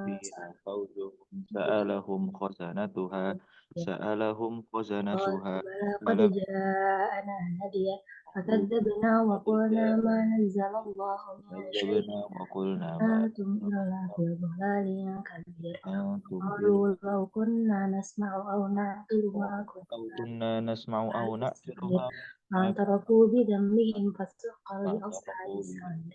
فيها فوج سألهم خزنتها سألهم قالوا خزنتها بلى قد ألم جاءنا هديا يقولوا فكذبنا قد وقلنا ما جاءنا نزل الله من شيء كذبنا وقلنا إن ما أنتم إلا في ضلال كبير أنتم إلا قالوا لو كنا نسمع أو نعقل ما أو كنا كنا نسمع في أو نعقل السعير ما فاعترفوا بذنبهم فسحقا لأصحاب فاعترفوا السعير بالذنب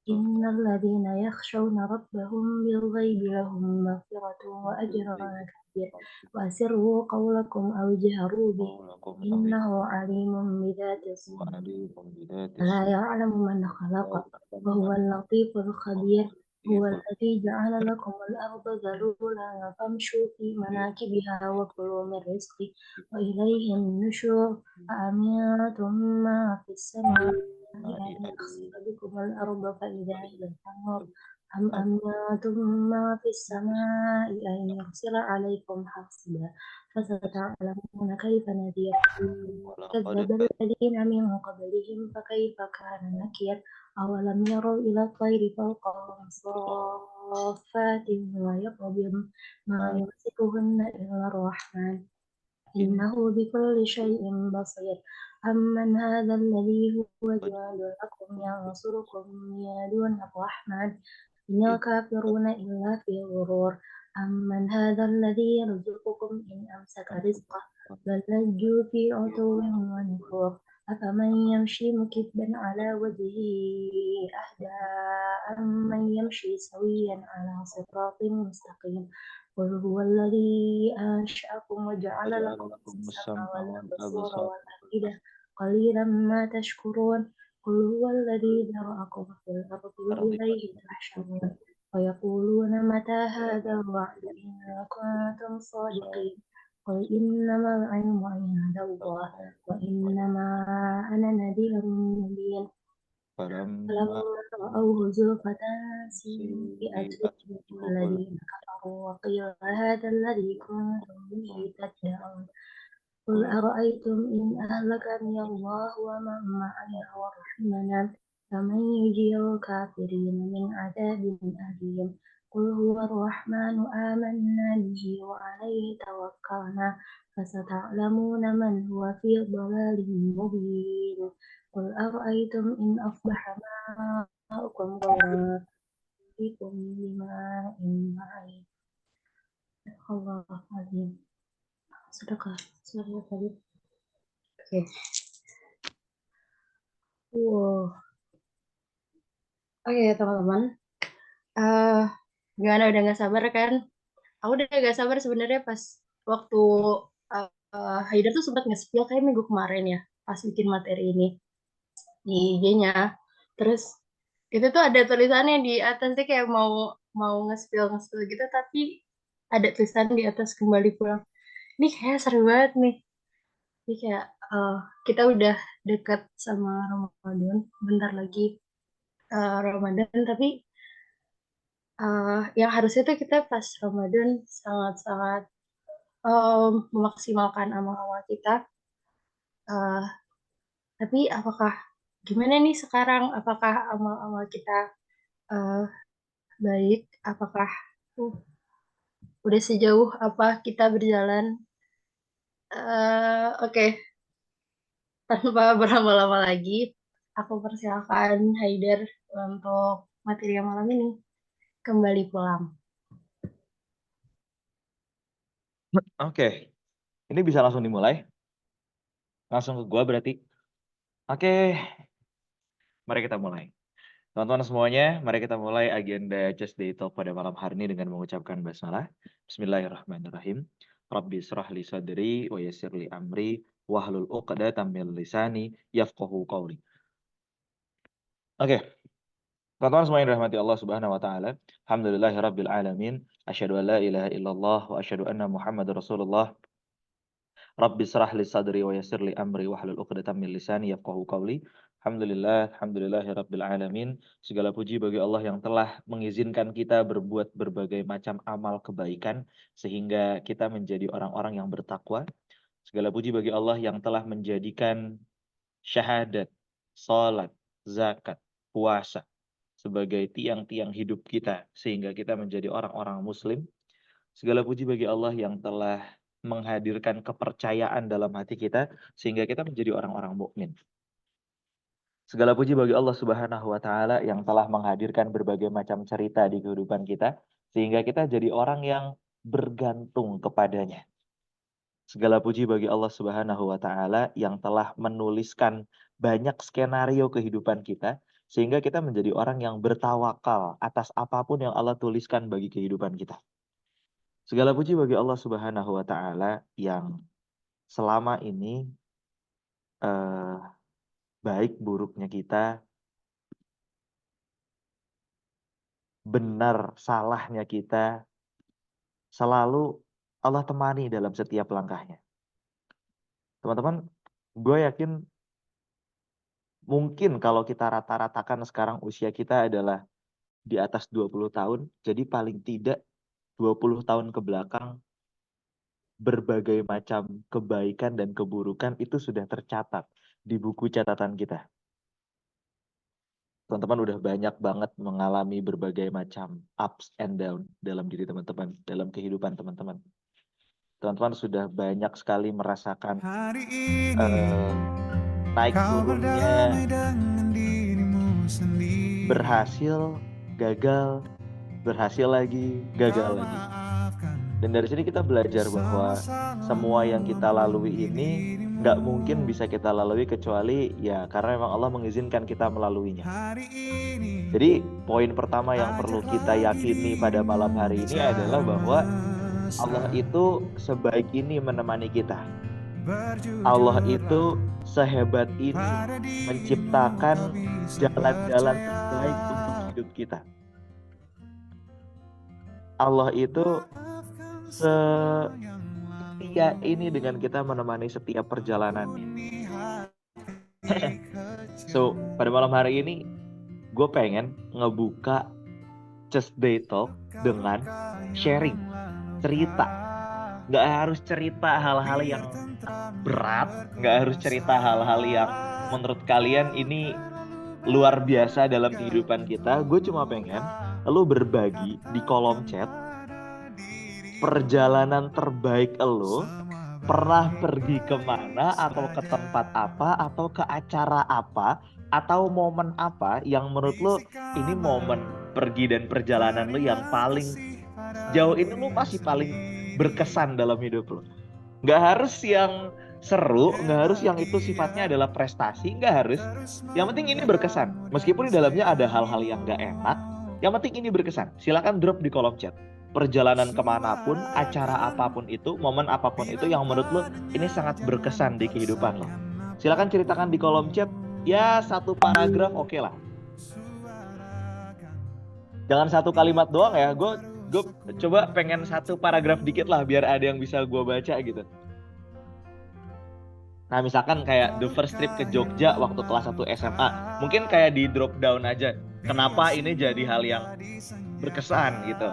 إن الذين يخشون ربهم بالغيب لهم مغفرة وأجر كبير وأسروا قولكم أو اجهروا به قولكم أو إنه عليم بذات الصدور عليم بذات ألا الصدور يعلم من خلق لا وهو اللطيف الخبير هو يعلم الذي جعل لكم الأرض ذلولا فامشوا في مناكبها وكلوا من رزقه وإليه النشور أأمنتم ما في السماء أن يخسف بكم الأرض فإذا هي تمور أم أمنتم ما في السماء أن يرسل عليكم حاصبا فستعلمون كيف نذير ولقد كذب الذين من قبلهم فكيف كان نكير أولم يروا إلى الطير فوقهم صافات ويقبضن ما يمسكهن إلا الرحمن إنه بكل شيء بصير أمن هذا الذي هو جواد لكم ينصركم من دون الرحمن إن الكافرون إلا في غرور أمن هذا الذي يرزقكم إن أمسك رزقه بل لجوا في عتو ونفور أفمن يمشي مكبا على وجهه أهدى أمن يمشي سويا على صراط مستقيم قل هو الذي أنشأكم وجعل وجعل لكم لكم السمع السمع والأبصار والأبصار والأفئدة قليلا ما تشكرون قل هو الذي ذرأكم في الأرض والأرض وإليه تحشرون ويقولون متى هذا الوعد إن كنتم صادقين قل إنما العلم عند الله وإنما أنا نذير مبين فلما فلما رأوه زلفة سيئت سيئت وجوه وجوه الذين كفروا وقيل هذا الذي كنتم به تدعون قل أرأيتم إن أهلكني الله ومن معي ورحمنا فمن يجير الكافرين من عذاب أليم قل هو الرحمن آمنا به وعليه توكلنا فستعلمون من هو في ضلال مبين قل أرأيتم إن أصبح ماؤكم غورا بكم بماء معين الله العظيم صدق صدق العظيم. Oke. Wow. Oke, teman-teman. Eh, gimana udah nggak sabar kan? Aku udah nggak sabar sebenarnya pas waktu Haidar tuh sempat nge-spill kayak minggu kemarin ya, pas bikin materi ini di IG-nya. Terus itu tuh ada tulisannya di atasnya kayak mau mau nge-spill gitu, tapi ada tulisan di atas kembali pulang. Ini kayak seru banget nih. Ini kayak eh, kita udah dekat sama Ramadan, bentar lagi Ramadan, tapi yang harusnya tuh kita pas Ramadan sangat-sangat memaksimalkan amal-amal kita. Eh, tapi apakah gimana nih sekarang? Apakah amal-amal kita eh, baik? Apakah uh, udah sejauh apa kita berjalan? Oke, tanpa berlama-lama lagi, aku persilakan Haidar untuk materi yang malam ini kembali pulang. Oke, ini bisa langsung dimulai. Langsung ke gua berarti. Oke, mari kita mulai. Teman-teman semuanya, mari kita mulai agenda Just Day Talk pada malam hari ini dengan mengucapkan basmalah. Bismillahirrahmanirrahim. Rabbi israh li sadri wa yassir li amri wahlul 'uqdatam min lisani yafqahu qawli. Oke, teman-teman semua yang dirahmati Allah Subhanahu wa taala. Alhamdulillahirabbil alamin. Asyhadu an la ilaha illallah wa asyhadu anna Muhammadar Rasulullah. Rabbi israh li sadri wa yassir li amri wahlul 'uqdatam min lisani yafqahu qawli. Alhamdulillahirabbil alamin. Segala puji bagi Allah yang telah mengizinkan kita berbuat berbagai macam amal kebaikan sehingga kita menjadi orang-orang yang bertakwa. Segala puji bagi Allah yang telah menjadikan syahadat, salat, zakat, puasa sebagai tiang-tiang hidup kita, sehingga kita menjadi orang-orang muslim. Segala puji bagi Allah yang telah menghadirkan kepercayaan dalam hati kita, sehingga kita menjadi orang-orang mukmin. Segala puji bagi Allah Subhanahu wa Ta'ala yang telah menghadirkan berbagai macam cerita di kehidupan kita, sehingga kita jadi orang yang bergantung kepadanya. Segala puji bagi Allah Subhanahu wa Ta'ala yang telah menuliskan banyak skenario kehidupan kita, sehingga kita menjadi orang yang bertawakal atas apapun yang Allah tuliskan bagi kehidupan kita. Segala puji bagi Allah Subhanahu wa Ta'ala yang selama ini baik buruknya kita, benar salahnya kita, selalu Allah temani dalam setiap langkahnya. Teman-teman, gue yakin mungkin kalau kita rata-ratakan sekarang usia kita adalah di atas 20 tahun, jadi paling tidak 20 tahun ke belakang berbagai macam kebaikan dan keburukan itu sudah tercatat di buku catatan kita. Teman-teman udah banyak banget mengalami berbagai macam ups and down dalam diri teman-teman, dalam kehidupan teman-teman. Teman-teman sudah banyak sekali merasakan naik turunnya, berhasil, gagal, berhasil lagi, gagal lagi. Dan dari sini kita belajar bahwa semua yang kita lalui ini nggak mungkin bisa kita lalui kecuali ya karena memang Allah mengizinkan kita melaluinya. Jadi poin pertama yang perlu kita yakini pada malam hari ini adalah bahwa Allah itu sebaik ini menemani kita. Allah itu sehebat ini menciptakan jalan-jalan terbaik untuk hidup kita. Allah itu setia ini dengan kita menemani setiap perjalanannya. So, pada malam hari ini gue pengen ngebuka Just Day Talk dengan sharing, cerita. Gak harus cerita hal-hal yang berat, gak harus cerita hal-hal yang menurut kalian ini luar biasa dalam kehidupan kita. Gue cuma pengen lu berbagi di kolom chat perjalanan terbaik lo, pernah pergi kemana atau ke tempat apa atau ke acara apa atau momen apa yang menurut lo ini momen pergi dan perjalanan lo yang paling jauh ini lo masih paling berkesan dalam hidup lo. Nggak harus yang seru, nggak harus yang itu sifatnya adalah prestasi, nggak harus. Yang penting ini berkesan. Meskipun di dalamnya ada hal-hal yang nggak enak, yang penting ini berkesan. Silakan drop di kolom chat. Perjalanan kemanapun, acara apapun itu, momen apapun itu yang menurut lo ini sangat berkesan di kehidupan lo. Silakan ceritakan di kolom chat. Ya 1 paragraf oke lah. Jangan 1 kalimat doang ya. Gue coba pengen 1 paragraf dikit lah biar ada yang bisa gue baca gitu. Nah misalkan kayak the first trip ke Jogja waktu kelas 1 SMA. Mungkin kayak di drop down aja. Kenapa ini jadi hal yang berkesan gitu.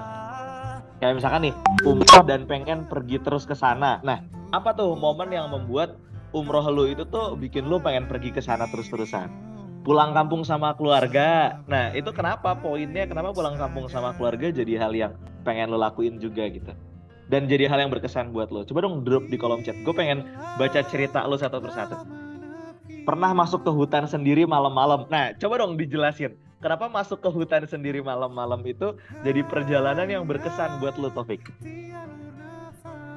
Kayak misalkan nih, umroh dan pengen pergi terus ke sana. Nah, apa tuh momen yang membuat umroh lu itu tuh bikin lu pengen pergi ke sana terus-terusan? Pulang kampung sama keluarga. Nah, itu kenapa poinnya? Kenapa pulang kampung sama keluarga jadi hal yang pengen lu lakuin juga gitu? Dan jadi hal yang berkesan buat lu. Coba dong drop di kolom chat. Gue pengen baca cerita lu satu persatu. Pernah masuk ke hutan sendiri malam-malam. Nah, coba dong dijelasin. Kenapa masuk ke hutan sendiri malam-malam itu jadi perjalanan yang berkesan buat lu, Taufik?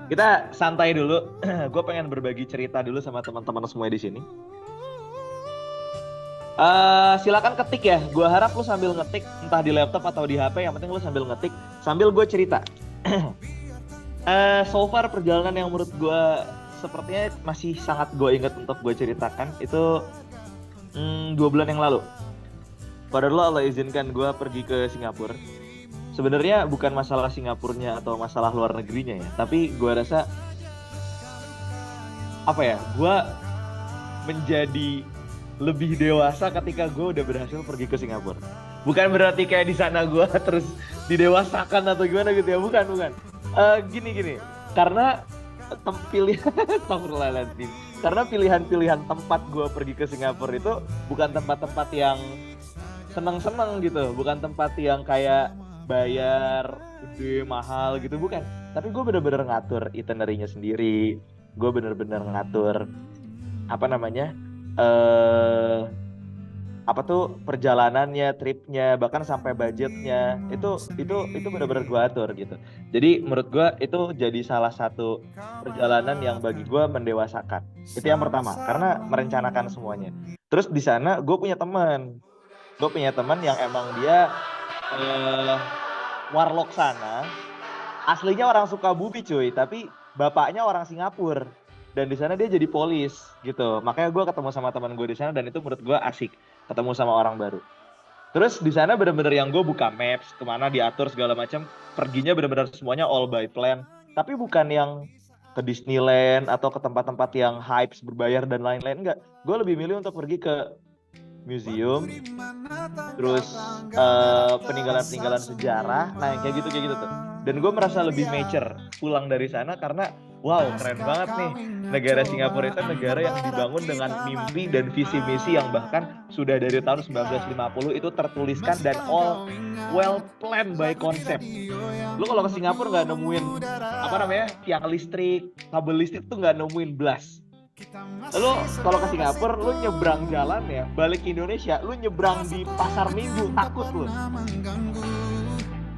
Kita santai dulu. Gue pengen berbagi cerita dulu sama teman-teman semua di sini. Silakan ketik ya. Gue harap lu sambil ngetik, entah di laptop atau di HP. Yang penting lu sambil ngetik, sambil gue cerita. So far perjalanan yang menurut gue sepertinya masih sangat gue ingat untuk gue ceritakan itu 2 bulan yang lalu. Padahal Allah izinkan gue pergi ke Singapura. Sebenarnya bukan masalah Singapurnya atau masalah luar negerinya ya, tapi gue rasa gue menjadi lebih dewasa ketika gue udah berhasil pergi ke Singapura. Bukan berarti kayak di sana gue terus didewasakan atau gimana gitu ya, bukan. Gini. Karena pilihan-pilihan tempat gue pergi ke Singapura itu bukan tempat-tempat yang seneng-seneng gitu, bukan tempat yang kayak bayar gede mahal gitu, bukan. Tapi gue bener-bener ngatur itinerary-nya sendiri, gue bener-bener ngatur apa namanya eh apa tuh perjalanannya, tripnya, bahkan sampai budgetnya itu benar-benar gue atur gitu. Jadi menurut gue itu jadi salah satu perjalanan yang bagi gue mendewasakan. Itu yang pertama, karena merencanakan semuanya. Terus di sana gue punya teman yang emang dia eh, warlock sana, aslinya orang Sukabumi cuy, tapi bapaknya orang Singapura. Dan di sana dia jadi polis gitu. Makanya gue ketemu sama teman gue di sana dan itu menurut gue asik ketemu sama orang baru. Terus di sana bener-bener yang gue buka maps kemana diatur segala macam. Perginya bener-bener semuanya all by plan. Tapi bukan yang ke Disneyland atau ke tempat-tempat yang hype berbayar dan lain-lain, enggak. Gue lebih milih untuk pergi ke museum, terus peninggalan-peninggalan sejarah, nah yang kayak gitu tuh. Dan gue merasa lebih mature pulang dari sana karena wow keren banget nih, negara Singapura itu negara yang dibangun dengan mimpi dan visi misi yang bahkan sudah dari tahun 1950 itu tertuliskan dan all well planned by konsep. Lu kalau ke Singapura nggak nemuin apa namanya tiang listrik, kabel listrik tuh nggak nemuin blas. Lu kalau ke Singapura, lu nyebrang jalan ya, balik Indonesia, lu nyebrang di pasar Minggu, takut lu.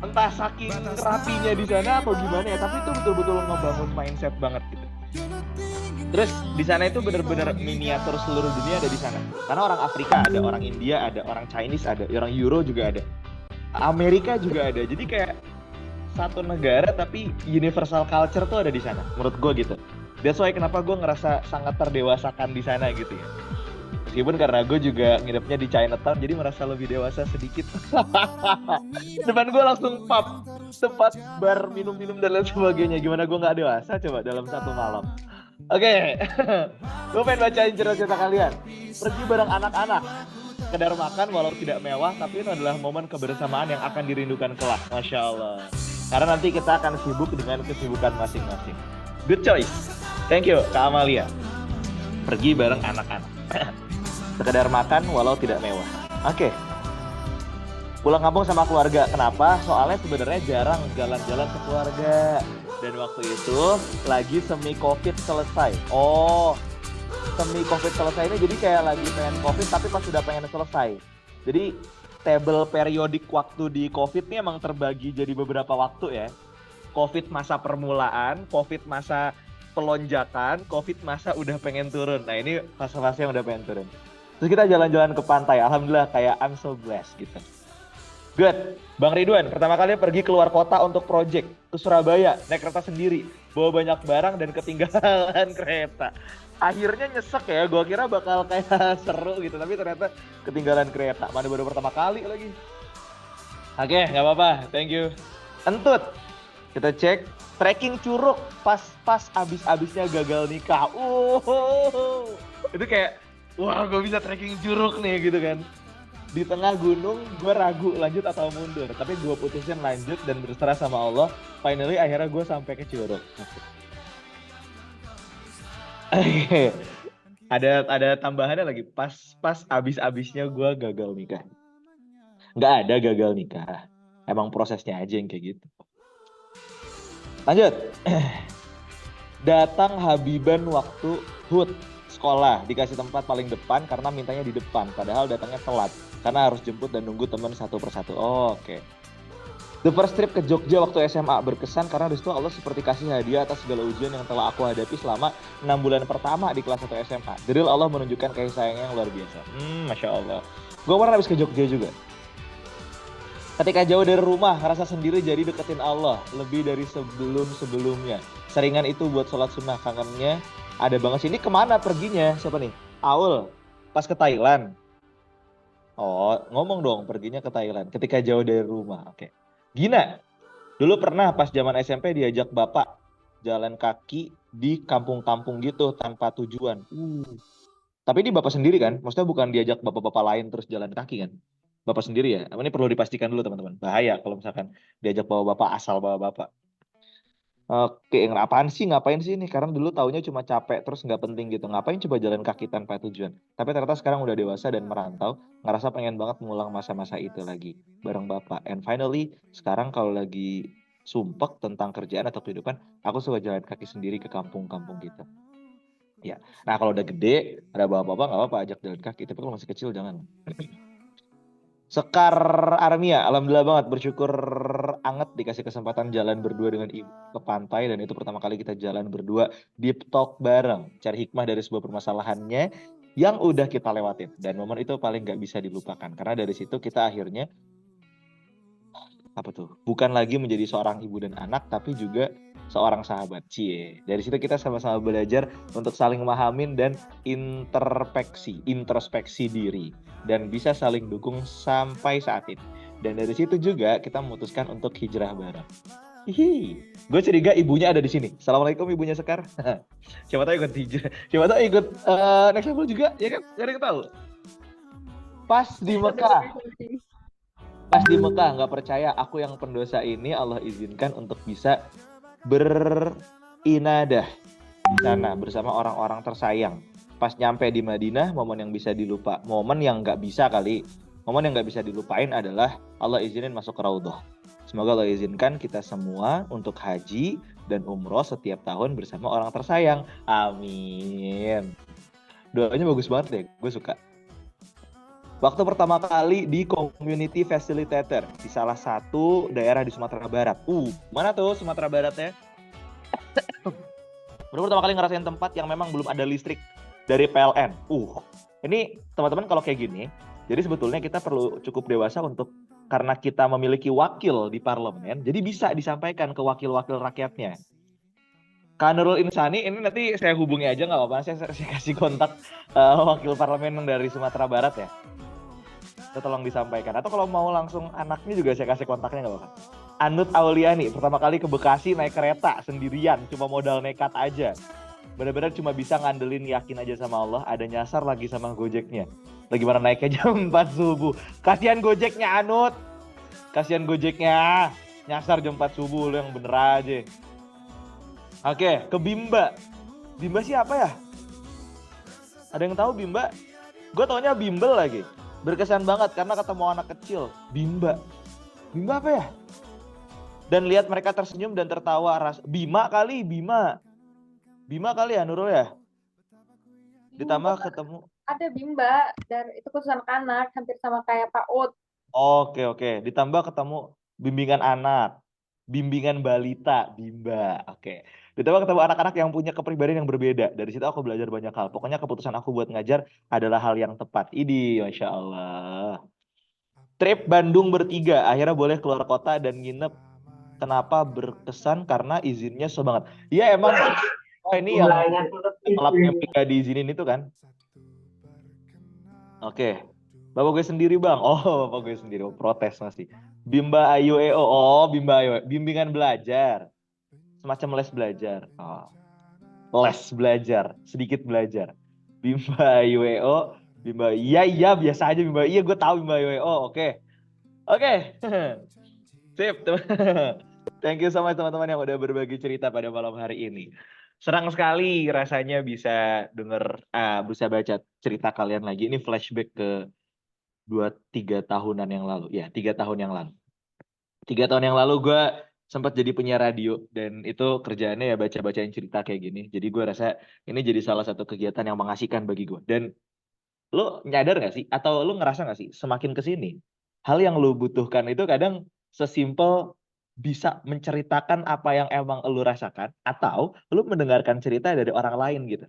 Entah saking rapinya di sana atau gimana ya, tapi itu betul-betul ngebangun mindset banget gitu. Terus di sana itu bener-bener miniatur seluruh dunia ada di sana. Karena orang Afrika ada, orang India ada, orang Chinese ada, orang Euro juga ada, Amerika juga ada. Jadi kayak satu negara tapi universal culture tuh ada di sana. Menurut gue gitu. That's why kenapa gue ngerasa sangat terdewasakan di sana gitu ya. Meskipun karena gue juga nginepnya di Chinatown, jadi merasa lebih dewasa sedikit. Depan gue langsung pub, tempat bar minum-minum dan lain sebagainya. Gimana gue nggak dewasa coba dalam satu malam. Oke, gue pengen bacain cerita-cerita kalian. Pergi bareng anak-anak, sekedar makan walau tidak mewah, tapi itu adalah momen kebersamaan yang akan dirindukan kelak. Masya Allah. Karena nanti kita akan sibuk dengan kesibukan masing-masing. Good choice. Thank you, Kak Amalia. Pergi bareng anak-anak. Sekedar makan walau tidak mewah. Oke. Pulang kampung sama keluarga. Kenapa? Soalnya sebenarnya jarang jalan-jalan ke keluarga. Dan waktu itu lagi semi COVID selesai. Oh, semi COVID selesai ini jadi kayak lagi pengen COVID tapi pas sudah pengen selesai. Jadi table periodik waktu di COVID ini emang terbagi jadi beberapa waktu ya. COVID masa permulaan, COVID masa pelonjakan, COVID masa udah pengen turun. Nah ini fase-fase yang udah pengen turun. Terus kita jalan-jalan ke pantai. Alhamdulillah kayak I'm so blessed gitu. Good. Bang Ridwan, pertama kali pergi keluar kota untuk project ke Surabaya, naik kereta sendiri, bawa banyak barang dan ketinggalan kereta. Akhirnya nyesek ya, gua kira bakal kayak seru gitu, tapi ternyata ketinggalan kereta. Mana baru pertama kali lagi. Oke, nggak apa-apa, thank you. Entut, kita cek trekking Curug pas abis-abisnya gagal nikah. Itu kayak, wah gue bisa trekking Curug nih gitu kan. Di tengah gunung gue ragu lanjut atau mundur, tapi gue putusin lanjut dan berserah sama Allah. Finally akhirnya gue sampai ke Curug. ada tambahannya lagi, pas abis-abisnya gue gagal nikah. Nggak ada gagal nikah, emang prosesnya aja yang kayak gitu. Lanjut. Datang Habiban waktu HUT sekolah, dikasih tempat paling depan karena mintanya di depan, padahal datangnya telat karena harus jemput dan nunggu teman satu persatu. Oke. The first trip ke Jogja waktu SMA berkesan karena disitu Allah seperti kasih hadiah atas segala ujian yang telah aku hadapi selama 6 bulan pertama di kelas 1 SMA. Deril Allah menunjukkan kasih sayangnya yang luar biasa. Masya Allah. Gue pernah habis ke Jogja juga. Ketika jauh dari rumah, rasa sendiri jadi deketin Allah lebih dari sebelum-sebelumnya. Seringan itu buat sholat sunnah, kangennya ada banget sih. Ini kemana perginya? Siapa nih? Aul, pas ke Thailand. Oh, ngomong dong perginya ke Thailand. Ketika jauh dari rumah, oke. Gina, dulu pernah pas zaman SMP diajak bapak jalan kaki di kampung-kampung gitu tanpa tujuan. Tapi ini bapak sendiri kan? Maksudnya bukan diajak bapak-bapak lain terus jalan kaki kan? Bapak sendiri ya? Ini perlu dipastikan dulu teman-teman. Bahaya kalau misalkan diajak bawa bapak asal bawa bapak. Oke, apaan sih? Ngapain sih ini? Karena dulu taunya cuma capek terus nggak penting gitu. Ngapain coba jalan kaki tanpa tujuan? Tapi ternyata sekarang udah dewasa dan merantau, ngerasa pengen banget mengulang masa-masa itu lagi bareng Bapak. And finally, sekarang kalau lagi sumpek tentang kerjaan atau kehidupan, aku suka jalan kaki sendiri ke kampung-kampung gitu. Ya. Nah, kalau udah gede, ada bapak-bapak nggak apa-apa ajak jalan kaki. Tapi kalau masih kecil jangan. Sekar Armia, alhamdulillah banget bersyukur anget dikasih kesempatan jalan berdua dengan ibu ke pantai dan itu pertama kali kita jalan berdua deep talk bareng, cari hikmah dari sebuah permasalahannya yang udah kita lewatin dan momen itu paling nggak bisa dilupakan karena dari situ kita akhirnya apa tuh bukan lagi menjadi seorang ibu dan anak tapi juga seorang sahabat dari situ kita sama-sama belajar untuk saling memahamin dan introspeksi diri dan bisa saling dukung sampai saat ini dan dari situ juga kita memutuskan untuk hijrah bareng. Hihi, gue curiga ibunya ada di sini. Assalamualaikum ibunya Sekar. Siapa tahu ikut hijrah, siapa tahu ikut next level juga, ya kan? Gak ada yang tahu. Pas di Mekah, nggak percaya aku yang pendosa ini Allah izinkan untuk bisa berinadah di sana bersama orang-orang tersayang. Pas nyampe di Madinah, momen yang bisa dilupa, momen yang nggak bisa dilupain adalah Allah izinin masuk ke Raudhah. Semoga Allah izinkan kita semua untuk haji dan umroh setiap tahun bersama orang tersayang. Amin. Doanya bagus banget deh, gue suka. Waktu pertama kali di community facilitator di salah satu daerah di Sumatera Barat. Mana tuh Sumatera Baratnya? Baru pertama kali ngerasain tempat yang memang belum ada listrik dari PLN. Ini teman-teman kalau kayak gini, jadi sebetulnya kita perlu cukup dewasa untuk karena kita memiliki wakil di parlemen, jadi bisa disampaikan ke wakil-wakil rakyatnya. Kanurul Insani, ini nanti saya hubungi aja nggak apa-apa, saya kasih kontak wakil parlemen dari Sumatera Barat ya. Itu tolong disampaikan. Atau kalau mau langsung anaknya juga saya kasih kontaknya nggak apa-apa. Anut Auliani, pertama kali ke Bekasi naik kereta sendirian, cuma modal nekat aja. Bener-bener cuma bisa ngandelin yakin aja sama Allah, ada nyasar lagi sama Gojeknya. Lagi mana naiknya jam 4 subuh. Kasihan Gojeknya Anut. Kasihan Gojeknya. Nyasar jam 4 subuh, lu yang bener aja. Oke, ke Bimba. Bimba siapa ya? Ada yang tahu Bimba? Gue taunya Bimbel lagi. Berkesan banget karena ketemu anak kecil. Bimba. Bimba apa ya? Dan lihat mereka tersenyum dan tertawa. Bima kali ya Nurul ya. Ditambah ketemu. Ada Bimba dan itu khusus anak-anak, hampir sama kayak PAUD. Oke. Ditambah ketemu bimbingan anak, bimbingan balita, Bimba. Oke. Ditambah ketemu anak-anak yang punya kepribadian yang berbeda. Dari situ aku belajar banyak hal. Pokoknya keputusan aku buat ngajar adalah hal yang tepat. Masya Allah. Trip Bandung bertiga, akhirnya boleh keluar kota dan nginep. Kenapa berkesan? Karena izinnya susah banget. Iya emang, ini yang alatnya nggak diizinin itu kan. Oke, bapak gue sendiri bang. Bapak gue sendiri, protes masih. Bimba Ayu EO, Bimba Ayu, bimbingan belajar. Semacam les belajar. Les belajar, sedikit belajar. Bimba Ayu EO, Bimba, iya biasa aja Bimba. Iya gue tahu Bimba Ayu EO, oke. Sip, thank you so much teman-teman yang udah berbagi cerita pada malam hari ini. Senang sekali rasanya bisa bisa baca cerita kalian lagi. Ini flashback ke 2-3 tahunan yang lalu. Ya, 3 tahun yang lalu. 3 tahun yang lalu gue sempat jadi penyiar radio dan itu kerjaannya ya baca-bacain cerita kayak gini. Jadi gue rasa ini jadi salah satu kegiatan yang mengasihkan bagi gue. Dan lo nyadar gak sih? Atau lo ngerasa gak sih semakin kesini hal yang lo butuhkan itu kadang sesimpel bisa menceritakan apa yang emang lo rasakan atau lo mendengarkan cerita dari orang lain gitu.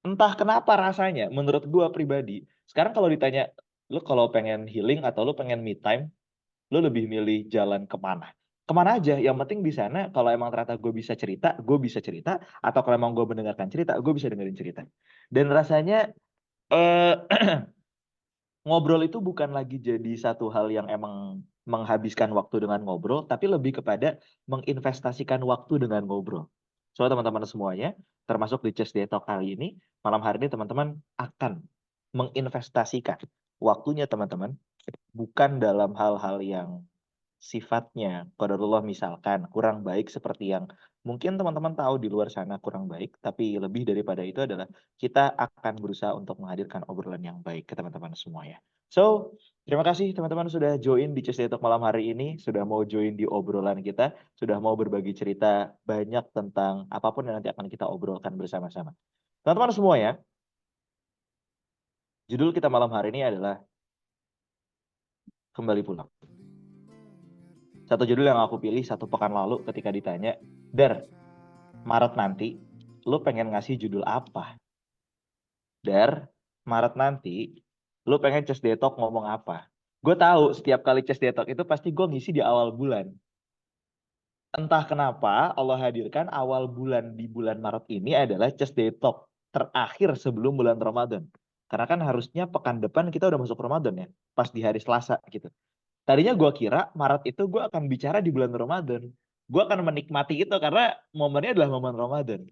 Entah kenapa rasanya menurut gue pribadi sekarang kalau ditanya lo kalau pengen healing atau lo pengen me time, lo lebih milih jalan kemana aja, yang penting di sana kalau emang ternyata gue bisa cerita, atau kalau emang gue mendengarkan cerita, gue bisa dengerin cerita. Dan rasanya eh ngobrol itu bukan lagi jadi satu hal yang emang menghabiskan waktu dengan ngobrol, tapi lebih kepada menginvestasikan waktu dengan ngobrol. So teman-teman semuanya, termasuk di Chess Day Talk kali ini, malam hari ini teman-teman akan menginvestasikan waktunya teman-teman, bukan dalam hal-hal yang sifatnya qadarullah misalkan kurang baik seperti yang mungkin teman-teman tahu di luar sana kurang baik, tapi lebih daripada itu adalah kita akan berusaha untuk menghadirkan obrolan yang baik ke teman-teman semua ya. So, terima kasih teman-teman sudah join di Tuesday Talk malam hari ini, sudah mau join di obrolan kita, sudah mau berbagi cerita banyak tentang apapun yang nanti akan kita obrolkan bersama-sama. Teman-teman semua ya, judul kita malam hari ini adalah Kembali Pulang. Satu judul yang aku pilih satu pekan lalu ketika ditanya, Dar, Maret nanti, lu pengen ngasih judul apa? Dar, Maret nanti, lu pengen Tuesday Talk ngomong apa? Gue tahu setiap kali Tuesday Talk itu pasti gue ngisi di awal bulan. Entah kenapa Allah hadirkan awal bulan di bulan Maret ini adalah Tuesday Talk terakhir sebelum bulan Ramadan. Karena kan harusnya pekan depan kita udah masuk Ramadan ya, pas di hari Selasa gitu. Tadinya gue kira Maret itu gue akan bicara di bulan Ramadan. Gue akan menikmati itu karena momennya adalah momen Ramadan.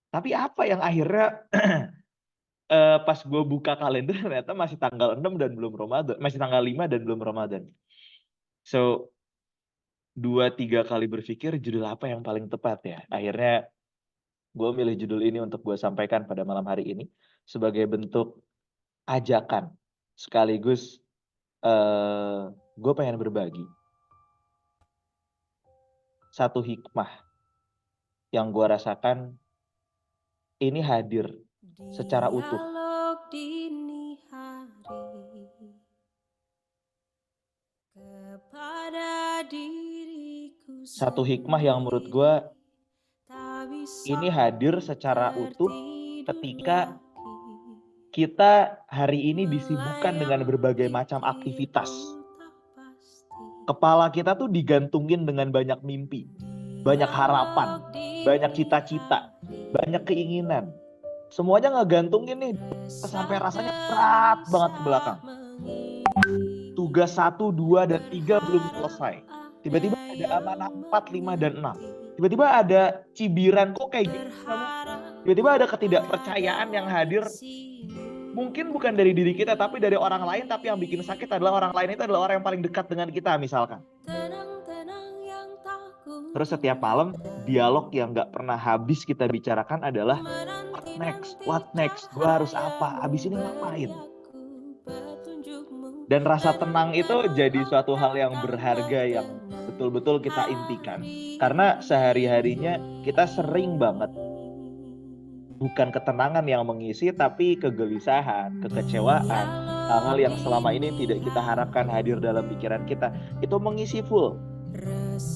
Tapi apa yang akhirnya pas gue buka kalender ternyata masih tanggal 6 dan belum Ramadan. Masih tanggal 5 dan belum Ramadan. So, 2-3 kali berpikir judul apa yang paling tepat ya. Akhirnya gue milih judul ini untuk gue sampaikan pada malam hari ini. Sebagai bentuk ajakan. Sekaligus gue pengen berbagi satu hikmah yang gue rasakan ini hadir secara utuh. Dini hari kepada diriku Satu hikmah yang menurut gue ini hadir secara utuh ketika kita hari ini disibukkan dengan berbagai macam aktivitas. Kepala kita tuh digantungin dengan banyak mimpi, banyak harapan, banyak cita-cita, banyak keinginan. Semuanya ngegantungin nih sampai rasanya berat banget ke belakang. Tugas 1, 2, dan 3 belum selesai. Tiba-tiba ada amanah 4, 5, dan 6. Tiba-tiba ada cibiran kok kayak gitu. Tiba-tiba ada ketidakpercayaan yang hadir. Mungkin bukan dari diri kita tapi dari orang lain, tapi yang bikin sakit adalah orang lain itu adalah orang yang paling dekat dengan kita misalkan. Terus setiap malam dialog yang gak pernah habis kita bicarakan adalah what next, gue harus apa, abis ini ngapain. Dan rasa tenang itu jadi suatu hal yang berharga yang betul-betul kita impikan. Karena sehari-harinya kita sering banget bukan ketenangan yang mengisi, tapi kegelisahan, kekecewaan, hal-hal yang selama ini tidak kita harapkan hadir dalam pikiran kita, itu mengisi full.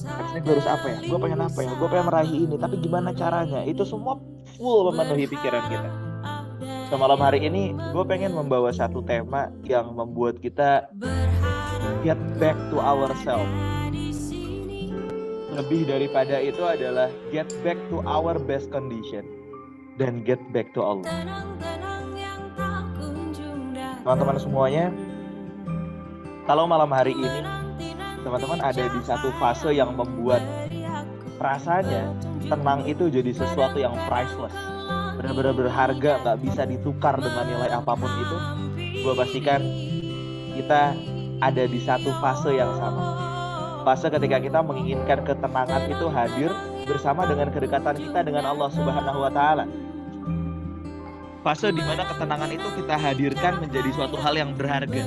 Harusnya gue harus apa ya? Gue pengen apa ya? Gue pengen meraih ini, tapi gimana caranya? Itu semua full memenuhi pikiran kita. So, malam hari ini gue pengen membawa satu tema yang membuat kita get back to ourselves. Lebih daripada itu adalah get back to our best condition. Dan get back to Allah. Teman-teman semuanya, kalau malam hari ini teman-teman ada di satu fase yang membuat rasanya tenang itu jadi sesuatu yang priceless, benar-benar berharga, gak bisa ditukar dengan nilai apapun itu, gue pastikan kita ada di satu fase yang sama. Fase ketika kita menginginkan ketenangan itu hadir bersama dengan kedekatan kita dengan Allah Subhanahu wa Ta'ala. Fase di mana ketenangan itu kita hadirkan menjadi suatu hal yang berharga.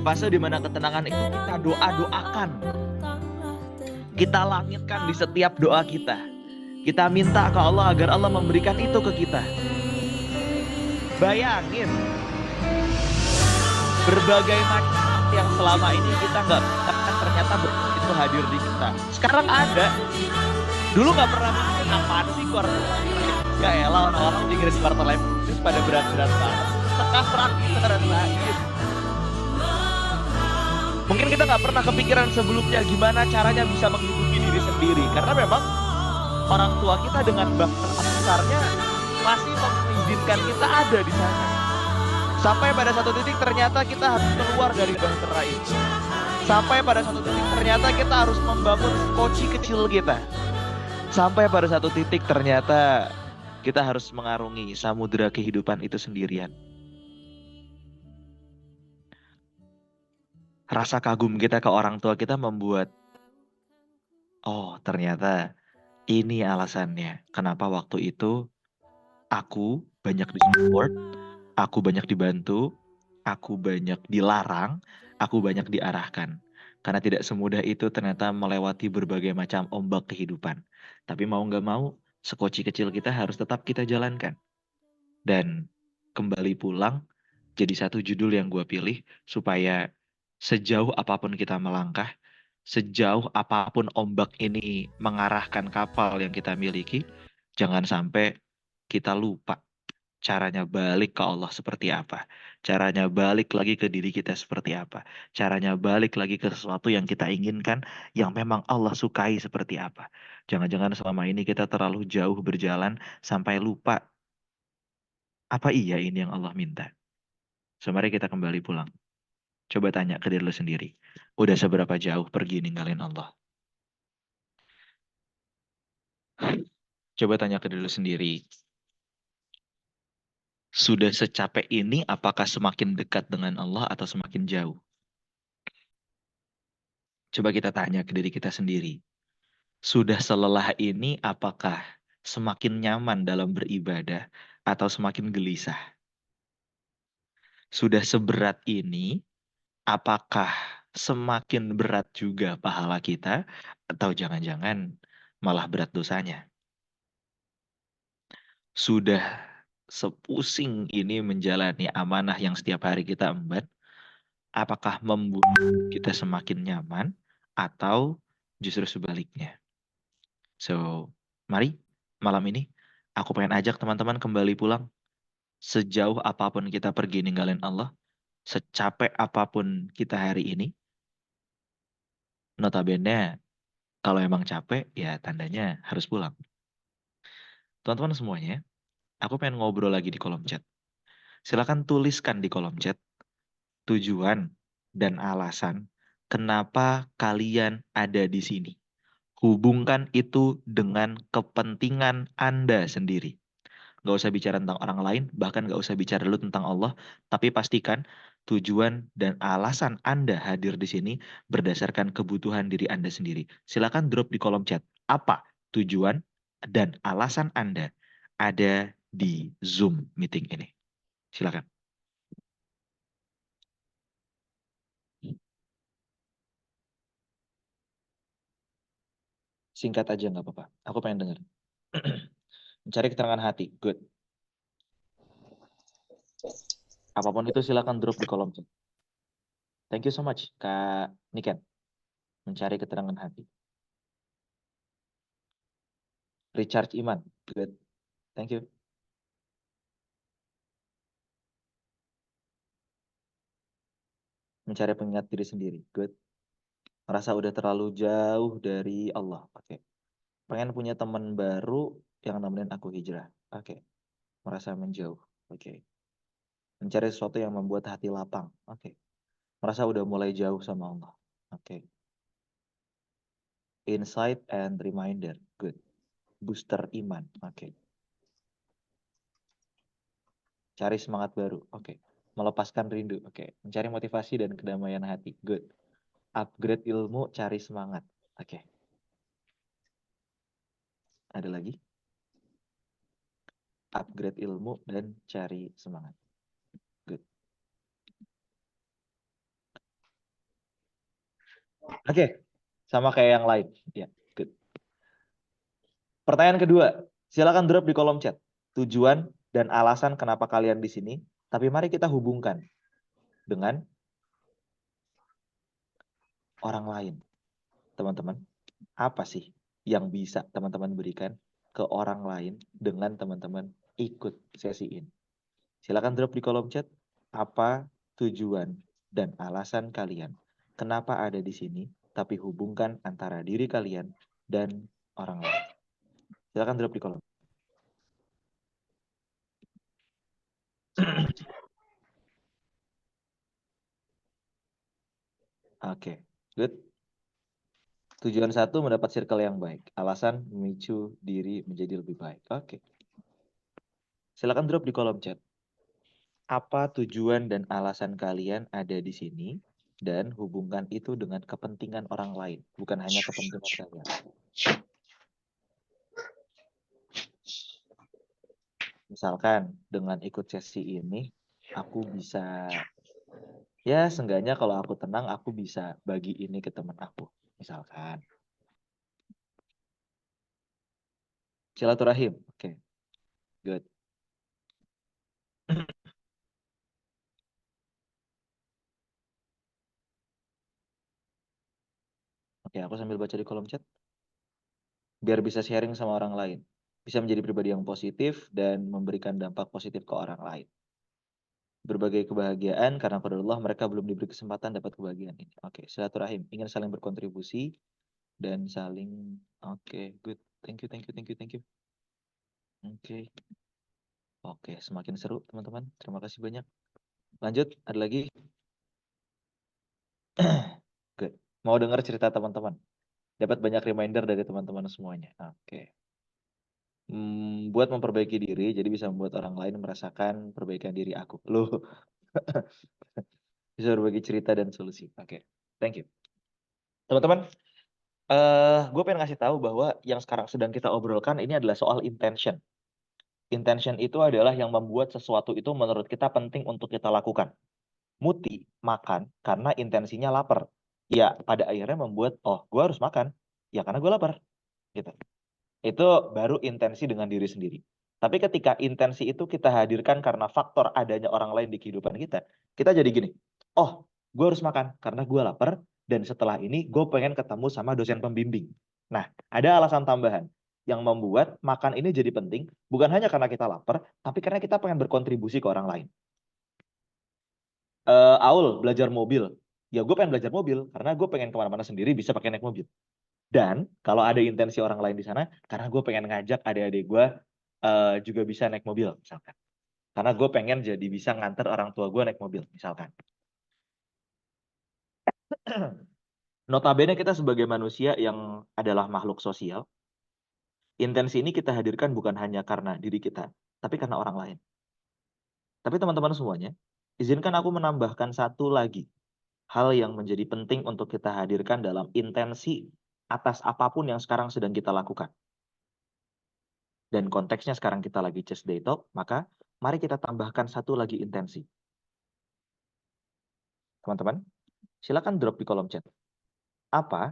Fase di mana ketenangan itu kita doa-doakan. Kita langitkan di setiap doa kita. Kita minta ke Allah agar Allah memberikan itu ke kita. Bayangin berbagai macam yang selama ini kita nggak katakan ternyata itu hadir di kita. Sekarang ada. Dulu nggak pernah mikir apaan sih quarter life. Ya elah, orang-orang mikirin quarter life terus pada berat-berat banget. Tengah perang lain. Mungkin kita nggak pernah kepikiran sebelumnya gimana caranya bisa menghidupi diri sendiri. Karena memang orang tua kita dengan bakat besarnya masih mengizinkan kita ada di sana. Sampai pada satu titik ternyata kita harus keluar dari bahtera itu. Sampai pada satu titik ternyata kita harus membangun koci kecil kita. Sampai pada satu titik ternyata kita harus mengarungi samudera kehidupan itu sendirian. Rasa kagum kita ke orang tua kita membuat, oh ternyata ini alasannya kenapa waktu itu aku banyak disupport, aku banyak dibantu, aku banyak dilarang, aku banyak diarahkan. Karena tidak semudah itu ternyata melewati berbagai macam ombak kehidupan. Tapi mau nggak mau, sekoci kecil kita harus tetap kita jalankan. Dan kembali pulang jadi satu judul yang gue pilih supaya sejauh apapun kita melangkah, sejauh apapun ombak ini mengarahkan kapal yang kita miliki, jangan sampai kita lupa caranya balik ke Allah seperti apa. Caranya balik lagi ke diri kita seperti apa. Caranya balik lagi ke sesuatu yang kita inginkan, yang memang Allah sukai seperti apa. Jangan-jangan selama ini kita terlalu jauh berjalan sampai lupa apa iya ini yang Allah minta. So, mari kita kembali pulang. Coba tanya ke diri lu sendiri. Udah seberapa jauh pergi ninggalin Allah? Coba tanya ke diri lu sendiri. Sudah secapek ini apakah semakin dekat dengan Allah atau semakin jauh? Coba kita tanya ke diri kita sendiri. Sudah selelah ini apakah semakin nyaman dalam beribadah atau semakin gelisah? Sudah seberat ini apakah semakin berat juga pahala kita atau jangan-jangan malah berat dosanya? Sudah sepusing ini menjalani amanah yang setiap hari kita emban, apakah membuat kita semakin nyaman atau justru sebaliknya? So, mari malam ini aku pengen ajak teman-teman kembali pulang. Sejauh apapun kita pergi ninggalin Allah, secapek apapun kita hari ini, notabene kalau emang capek ya tandanya harus pulang. Teman-teman semuanya, aku pengen ngobrol lagi di kolom chat. Silakan tuliskan di kolom chat tujuan dan alasan kenapa kalian ada di sini. Hubungkan itu dengan kepentingan Anda sendiri. Gak usah bicara tentang orang lain, bahkan gak usah bicara dulu tentang Allah, tapi pastikan tujuan dan alasan Anda hadir di sini berdasarkan kebutuhan diri Anda sendiri. Silakan drop di kolom chat. Apa tujuan dan alasan Anda ada di Zoom meeting ini? Silakan. Singkat aja nggak apa-apa. Aku pengen dengar. Mencari keterangan hati. Good. Apapun itu silakan drop di kolom chat. Thank you so much, Kak Niken. Mencari keterangan hati. Recharge iman. Good. Thank you. Mencari pengingat diri sendiri. Good. Merasa udah terlalu jauh dari Allah. Oke. Pengen punya teman baru yang nemenin aku hijrah. Oke. Merasa menjauh. Oke. Mencari sesuatu yang membuat hati lapang. Oke. Merasa udah mulai jauh sama Allah. Oke. Insight and reminder. Good. Booster iman. Oke. Cari semangat baru. Oke. Melepaskan rindu. Oke. Mencari motivasi dan kedamaian hati. Good. Upgrade ilmu, cari semangat. Oke. Ada lagi? Upgrade ilmu dan cari semangat. Good. Oke. Sama kayak yang lain. Ya, good. Pertanyaan kedua. Silakan drop di kolom chat. Tujuan dan alasan kenapa kalian di sini. Tapi mari kita hubungkan dengan orang lain. Teman-teman, apa sih yang bisa teman-teman berikan ke orang lain dengan teman-teman ikut sesi ini? Silakan drop di kolom chat apa tujuan dan alasan kalian. Kenapa ada di sini, tapi hubungkan antara diri kalian dan orang lain. Silakan drop di kolom. Oke, good. Tujuan satu, mendapat circle yang baik. Alasan, memicu diri menjadi lebih baik. Oke. Silakan drop di kolom chat. Apa tujuan dan alasan kalian ada di sini? dan hubungkan itu dengan kepentingan orang lain, bukan hanya kepentingan kalian. Misalkan dengan ikut sesi ini, aku bisa, ya seenggaknya kalau aku tenang, aku bisa bagi ini ke teman aku. Misalkan. Silaturahim. Oke, good. Oke, aku sambil baca di kolom chat. Biar bisa sharing sama orang lain. Bisa menjadi pribadi yang positif dan memberikan dampak positif ke orang lain. Berbagai kebahagiaan karena pada Allah mereka belum diberi kesempatan dapat kebahagiaan ini. Oke, silaturahim. Ingin saling berkontribusi dan saling. Oke, good. Thank you, thank you, thank you, thank you. Oke. Oke, semakin seru teman-teman. Terima kasih banyak. Lanjut, ada lagi? Good. Mau dengar cerita teman-teman? Dapat banyak reminder dari teman-teman semuanya. Oke. Buat memperbaiki diri, jadi bisa membuat orang lain merasakan perbaikan diri aku. Loh, bisa berbagi cerita dan solusi. Oke, thank you. Teman-teman, gue pengen ngasih tahu bahwa yang sekarang sedang kita obrolkan ini adalah soal intention. Intention itu adalah yang membuat sesuatu itu menurut kita penting untuk kita lakukan. Muti makan karena intensinya lapar. Ya, pada akhirnya membuat, oh, gue harus makan. Ya, karena gue lapar. Gitu. Itu baru intensi dengan diri sendiri. Tapi ketika intensi itu kita hadirkan karena faktor adanya orang lain di kehidupan kita jadi gini, oh, gue harus makan karena gue lapar, dan setelah ini gue pengen ketemu sama dosen pembimbing. Nah, ada alasan tambahan yang membuat makan ini jadi penting, bukan hanya karena kita lapar, tapi karena kita pengen berkontribusi ke orang lain. Aul belajar mobil, ya gue pengen belajar mobil karena gue pengen kemana-mana sendiri bisa pakai naik mobil. Dan kalau ada intensi orang lain di sana, karena gue pengen ngajak adik-adik gue juga bisa naik mobil, misalkan. Karena gue pengen jadi bisa nganter orang tua gue naik mobil, misalkan. Notabene kita sebagai manusia yang adalah makhluk sosial, intensi ini kita hadirkan bukan hanya karena diri kita, tapi karena orang lain. Tapi teman-teman semuanya, izinkan aku menambahkan satu lagi hal yang menjadi penting untuk kita hadirkan dalam intensi atas apapun yang sekarang sedang kita lakukan. Dan konteksnya sekarang kita lagi chest day talk, maka mari kita tambahkan satu lagi intensi. Teman-teman, silakan drop di kolom chat. Apa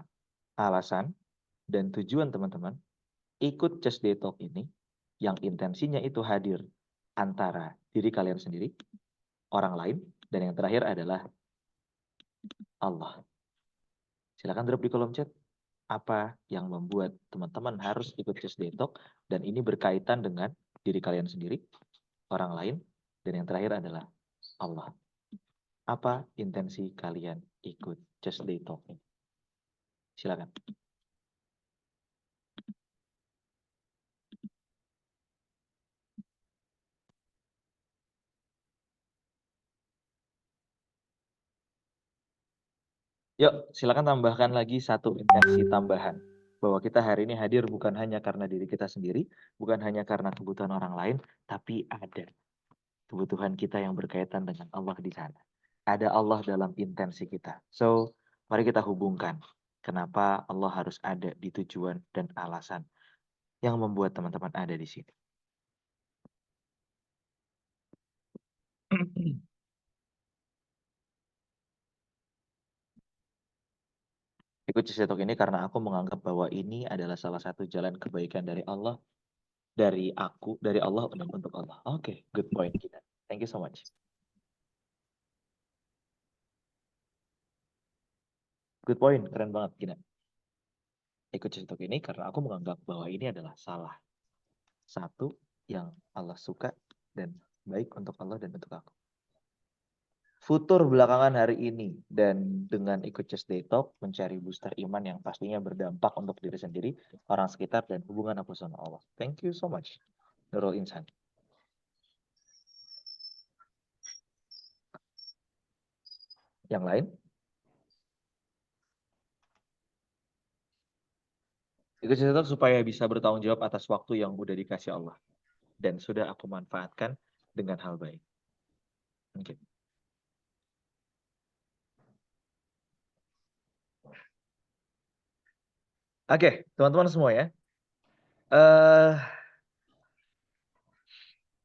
alasan dan tujuan teman-teman ikut chest day talk ini yang intensinya itu hadir antara diri kalian sendiri, orang lain, dan yang terakhir adalah Allah. Silakan drop di kolom chat. Apa yang membuat teman-teman harus ikut chest day talk, dan ini berkaitan dengan diri kalian sendiri, orang lain, dan yang terakhir adalah Allah. Apa intensi kalian ikut Just Day Talk ini? Silakan. Yuk, silakan tambahkan lagi satu intensi tambahan. Bahwa kita hari ini hadir bukan hanya karena diri kita sendiri, bukan hanya karena kebutuhan orang lain, tapi ada kebutuhan kita yang berkaitan dengan Allah di sana. Ada Allah dalam intensi kita. So, mari kita hubungkan. Kenapa Allah harus ada di tujuan dan alasan yang membuat teman-teman ada di sini. Ikut Just Talk ini karena aku menganggap bahwa ini adalah salah satu jalan kebaikan dari Allah, dari Allah dan untuk Allah. Oke, good point kita. Thank you so much. Good point, keren banget kita. Ikut Just Talk ini karena aku menganggap bahwa ini adalah salah satu yang Allah suka dan baik untuk Allah dan untuk aku. Futur belakangan hari ini dan dengan ikut Just Day Talk mencari booster iman yang pastinya berdampak untuk diri sendiri, orang sekitar, dan hubungan aku sama Allah. Thank you so much, Nurul Insan. Yang lain? Ikut Just Day Talk supaya bisa bertanggung jawab atas waktu yang udah dikasih Allah dan sudah aku manfaatkan dengan hal baik. Oke. Oke, teman-teman semua ya. Eh,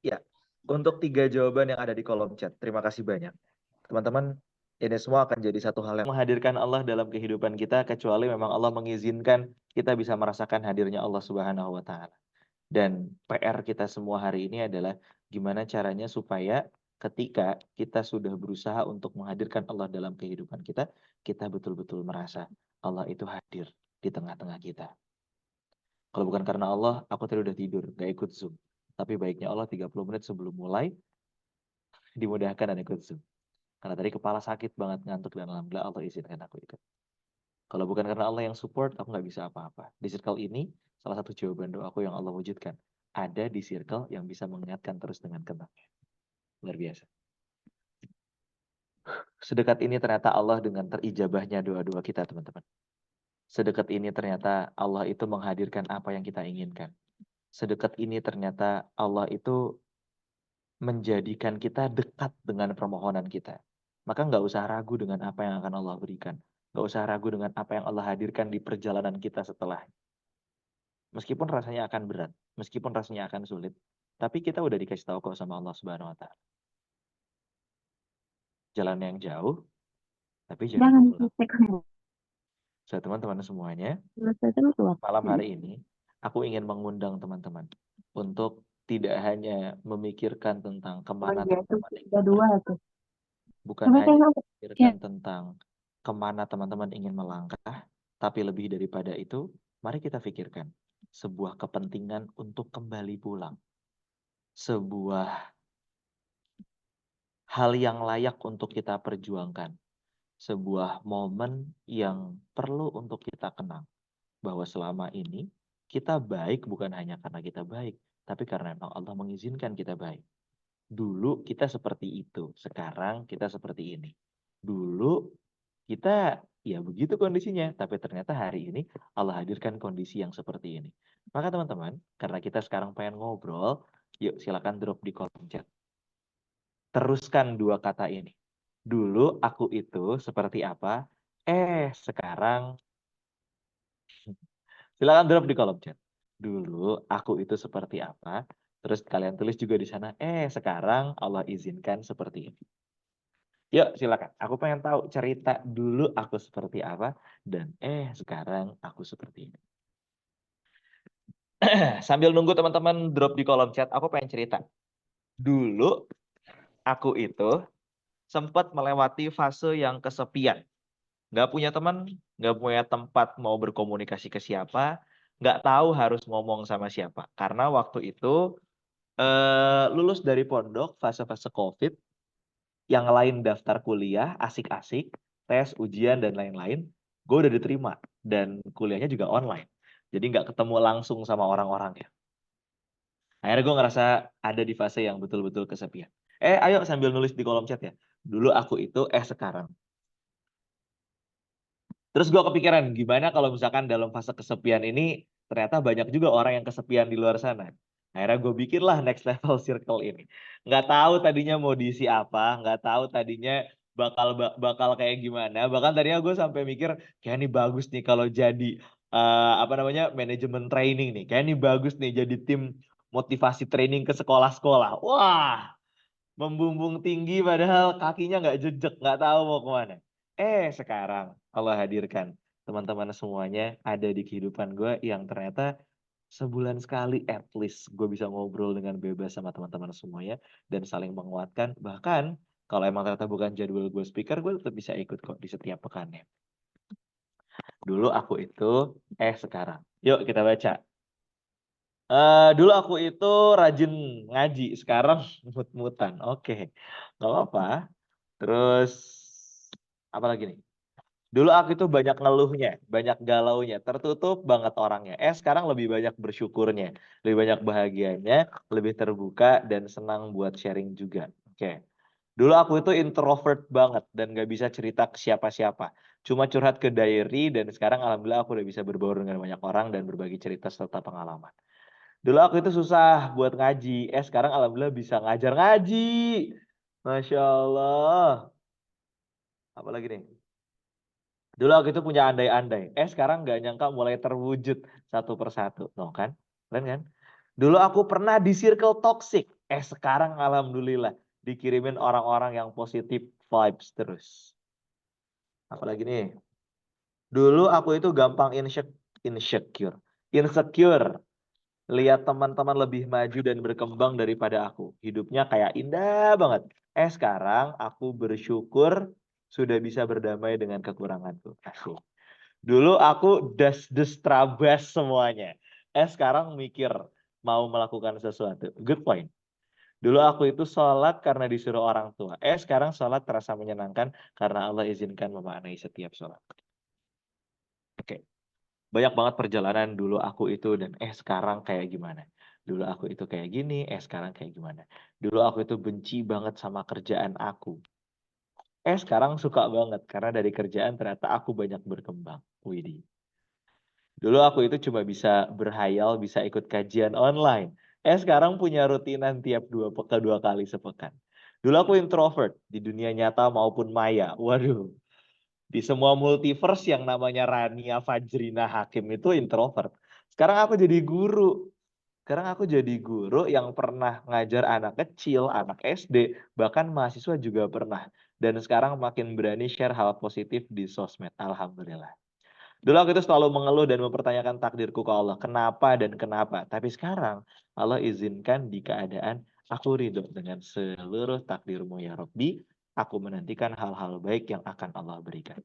ya, untuk 3 jawaban yang ada di kolom chat. Terima kasih banyak. Teman-teman, ini semua akan jadi satu hal yang menghadirkan Allah dalam kehidupan kita, kecuali memang Allah mengizinkan kita bisa merasakan hadirnya Allah Subhanahu wa Ta'ala. Dan PR kita semua hari ini adalah gimana caranya supaya ketika kita sudah berusaha untuk menghadirkan Allah dalam kehidupan kita, kita betul-betul merasa Allah itu hadir di tengah-tengah kita. Kalau bukan karena Allah, aku tadi udah tidur, gak ikut Zoom. Tapi baiknya Allah 30 menit sebelum mulai, dimudahkan dan ikut Zoom. Karena tadi kepala sakit banget, ngantuk, dan alhamdulillah Allah izinkan aku ikut. Kalau bukan karena Allah yang support, aku nggak bisa apa-apa. Di circle ini, salah satu jawaban doaku yang Allah wujudkan. Ada di circle yang bisa mengingatkan terus dengan tenangnya. Luar biasa. Sedekat ini ternyata Allah dengan terijabahnya doa-doa kita, teman-teman. Sedekat ini ternyata Allah itu menghadirkan apa yang kita inginkan. Sedekat ini ternyata Allah itu menjadikan kita dekat dengan permohonan kita. Maka nggak usah ragu dengan apa yang akan Allah berikan. Nggak usah ragu dengan apa yang Allah hadirkan di perjalanan kita setelah. Meskipun rasanya akan berat, meskipun rasanya akan sulit, tapi kita udah dikasih tahu kok sama Allah Subhanahu wa Ta'ala. Jalan yang jauh, tapi jangan lupa pulang. So, teman-teman semuanya, malam hari ini aku ingin mengundang teman-teman untuk tidak hanya memikirkan tentang kemana teman-teman ingin pergi, bukan hanya memikirkan tentang kemana teman-teman ingin melangkah, tapi lebih daripada itu, mari kita pikirkan sebuah kepentingan untuk kembali pulang. Sebuah hal yang layak untuk kita perjuangkan. Sebuah momen yang perlu untuk kita kenang. Bahwa selama ini kita baik bukan hanya karena kita baik, tapi karena memang Allah mengizinkan kita baik. Dulu kita seperti itu, sekarang kita seperti ini. Dulu kita ya begitu kondisinya, tapi ternyata hari ini Allah hadirkan kondisi yang seperti ini. Maka teman-teman, karena kita sekarang pengen ngobrol, yuk silakan drop di kolom chat. Teruskan 2 kata ini. Dulu aku itu seperti apa? Sekarang silakan drop di kolom chat. Dulu aku itu seperti apa? Terus kalian tulis juga di sana, sekarang Allah izinkan seperti ini. Yuk silakan. Aku pengen tahu cerita dulu aku seperti apa dan sekarang aku seperti ini. Sambil nunggu teman-teman drop di kolom chat, aku pengen cerita. Dulu aku itu sempat melewati fase yang kesepian. Nggak punya teman, nggak punya tempat mau berkomunikasi ke siapa, nggak tahu harus ngomong sama siapa. Karena waktu itu lulus dari pondok, fase-fase COVID, yang lain daftar kuliah, asik-asik, tes, ujian, dan lain-lain, gue udah diterima. Dan kuliahnya juga online. Jadi nggak ketemu langsung sama orang-orangnya. Akhirnya gue ngerasa ada di fase yang betul-betul kesepian. Ayo sambil nulis di kolom chat ya. Dulu aku itu, sekarang. Terus gue kepikiran, gimana kalau misalkan dalam fase kesepian ini, ternyata banyak juga orang yang kesepian di luar sana. Akhirnya gue bikinlah next level circle ini. Nggak tahu tadinya mau diisi apa, nggak tahu tadinya bakal kayak gimana. Bahkan tadinya gue sampai mikir, kayak ini bagus nih kalau jadi manajemen training nih. Kayak ini bagus nih jadi tim motivasi training ke sekolah-sekolah. Wah, membumbung tinggi padahal kakinya nggak jejak, nggak tahu mau kemana. Sekarang Allah hadirkan teman-teman semuanya ada di kehidupan gue yang ternyata sebulan sekali at least gue bisa ngobrol dengan bebas sama teman-teman semuanya dan saling menguatkan. Bahkan kalau emang ternyata bukan jadwal gue speaker, gue tetap bisa ikut kok di setiap pekannya. Dulu aku itu, sekarang. Yuk kita baca. Dulu aku itu rajin ngaji, sekarang mut-mutan. Oke, nggak apa-apa. Terus apa lagi nih? Dulu aku itu banyak ngeluhnya, banyak galaunya, tertutup banget orangnya. Sekarang lebih banyak bersyukurnya, lebih banyak bahagianya, lebih terbuka dan senang buat sharing juga. Oke. Dulu aku itu introvert banget dan gak bisa cerita ke siapa-siapa. Cuma curhat ke diary dan sekarang alhamdulillah aku udah bisa berbaur dengan banyak orang dan berbagi cerita serta pengalaman. Dulu aku itu susah buat ngaji. Sekarang alhamdulillah bisa ngajar ngaji. Masya Allah. Apa lagi nih? Dulu aku itu punya andai-andai. Sekarang nggak nyangka mulai terwujud satu persatu. No kan? Keren kan? Dulu aku pernah di circle toxic. Sekarang alhamdulillah dikirimin orang-orang yang positif vibes terus. Apalagi nih? Dulu aku itu gampang insecure. Insecure. Lihat teman-teman lebih maju dan berkembang daripada aku. Hidupnya kayak indah banget. Sekarang aku bersyukur sudah bisa berdamai dengan kekuranganku. Asik. Dulu aku des trabas semuanya. Sekarang mikir mau melakukan sesuatu. Good point. Dulu aku itu sholat karena disuruh orang tua. Sekarang sholat terasa menyenangkan karena Allah izinkan memaknai setiap sholat. Oke. Banyak banget perjalanan dulu aku itu dan sekarang kayak gimana. Dulu aku itu kayak gini, sekarang kayak gimana. Dulu aku itu benci banget sama kerjaan aku. Sekarang suka banget karena dari kerjaan ternyata aku banyak berkembang. Widih. Dulu aku itu cuma bisa berhayal, bisa ikut kajian online. Sekarang punya rutinan tiap dua kali sepekan. Dulu aku introvert di dunia nyata maupun maya. Waduh, di semua multiverse yang namanya Rania Fajrina Hakim itu introvert. Sekarang aku jadi guru. Sekarang aku jadi guru yang pernah ngajar anak kecil, anak SD, bahkan mahasiswa juga pernah. Dan sekarang makin berani share hal positif di sosmed. Alhamdulillah. Dulu aku itu selalu mengeluh dan mempertanyakan takdirku ke Allah. Kenapa dan kenapa. Tapi sekarang Allah izinkan di keadaan aku ridho dengan seluruh takdirmu ya Rabbi. Aku menantikan hal-hal baik yang akan Allah berikan.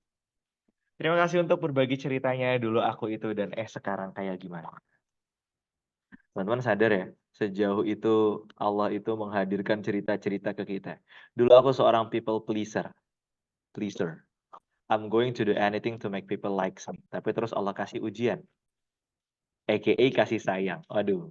Terima kasih untuk berbagi ceritanya dulu aku itu dan sekarang kayak gimana. Teman-teman sadar ya, sejauh itu Allah itu menghadirkan cerita-cerita ke kita. Dulu aku seorang people pleaser. I'm going to do anything to make people like me. Tapi terus Allah kasih ujian. AKA kasih sayang. Waduh.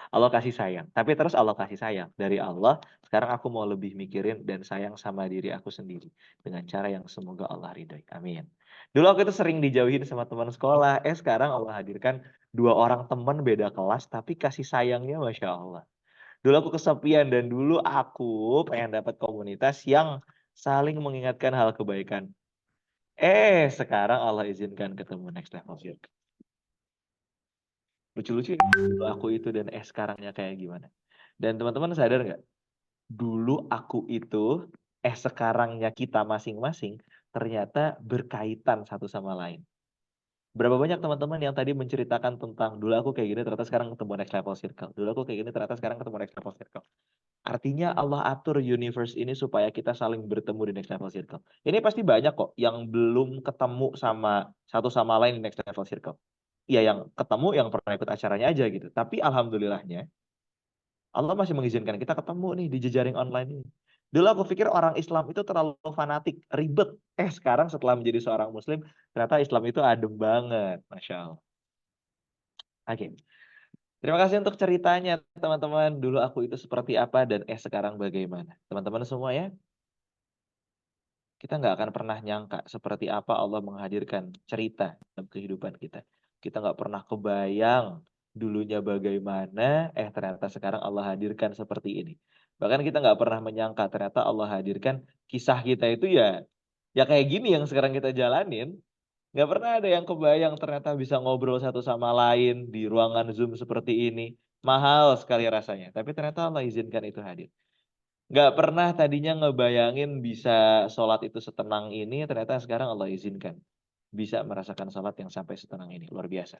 Allah kasih sayang. Tapi terus Allah kasih sayang. Dari Allah, sekarang aku mau lebih mikirin dan sayang sama diri aku sendiri. Dengan cara yang semoga Allah ridhoi. Amin. Dulu aku itu sering dijauhin sama teman sekolah. Sekarang Allah hadirkan 2 orang teman beda kelas, tapi kasih sayangnya Masya Allah. Dulu aku kesepian dan dulu aku pengen dapat komunitas yang saling mengingatkan hal kebaikan. Sekarang Allah izinkan ketemu Next Level Circle. Lucu-lucu ya, dulu aku itu dan sekarangnya kayak gimana. Dan teman-teman sadar nggak? Dulu aku itu, sekarangnya kita masing-masing ternyata berkaitan satu sama lain. Berapa banyak teman-teman yang tadi menceritakan tentang dulu aku kayak gini ternyata sekarang ketemu Next Level Circle. Dulu aku kayak gini ternyata sekarang ketemu Next Level Circle. Artinya Allah atur universe ini supaya kita saling bertemu di Next Level Circle. Ini pasti banyak kok yang belum ketemu sama satu sama lain di Next Level Circle. Ya yang ketemu yang pernah ikut acaranya aja gitu. Tapi alhamdulillahnya Allah masih mengizinkan kita ketemu nih di jejaring online ini. Dulu aku pikir orang Islam itu terlalu fanatik, ribet. Sekarang setelah menjadi seorang Muslim, ternyata Islam itu adem banget. Masya Allah. Oke. Terima kasih untuk ceritanya teman-teman. Dulu aku itu seperti apa dan sekarang bagaimana. Teman-teman semua ya. Kita nggak akan pernah nyangka seperti apa Allah menghadirkan cerita dalam kehidupan kita. Kita nggak pernah kebayang dulunya bagaimana, ternyata sekarang Allah hadirkan seperti ini. Bahkan kita nggak pernah menyangka ternyata Allah hadirkan kisah kita itu ya kayak gini yang sekarang kita jalanin. Nggak pernah ada yang kebayang ternyata bisa ngobrol satu sama lain di ruangan Zoom seperti ini. Mahal sekali rasanya, tapi ternyata Allah izinkan itu hadir. Nggak pernah tadinya ngebayangin bisa sholat itu setenang ini, ternyata sekarang Allah izinkan. Bisa merasakan sholat yang sampai setenang ini. Luar biasa.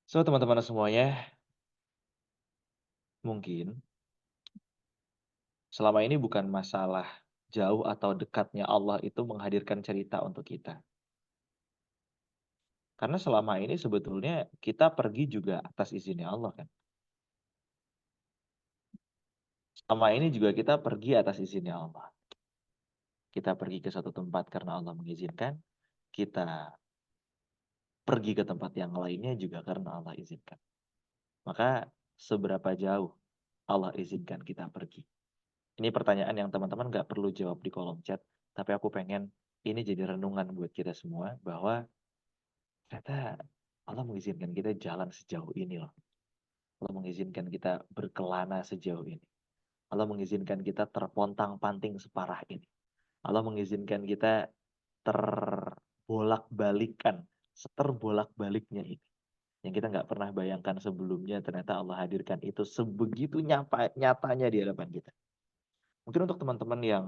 So, teman-teman semuanya, mungkin selama ini bukan masalah jauh atau dekatnya Allah itu menghadirkan cerita untuk kita. Karena selama ini sebetulnya kita pergi juga atas izinnya Allah kan. Selama ini juga kita pergi atas izinnya Allah. Kita pergi ke suatu tempat karena Allah mengizinkan. Kita pergi ke tempat yang lainnya juga karena Allah izinkan. Maka seberapa jauh Allah izinkan kita pergi? Ini pertanyaan yang teman-teman gak perlu jawab di kolom chat. Tapi aku pengen ini jadi renungan buat kita semua. Bahwa ternyata Allah mengizinkan kita jalan sejauh ini loh. Allah mengizinkan kita berkelana sejauh ini. Allah mengizinkan kita terpontang-panting separah ini. Allah mengizinkan kita bolak-balikan, seterbolak-baliknya ini. Yang kita nggak pernah bayangkan sebelumnya, ternyata Allah hadirkan itu sebegitu nyatanya di hadapan kita. Mungkin untuk teman-teman yang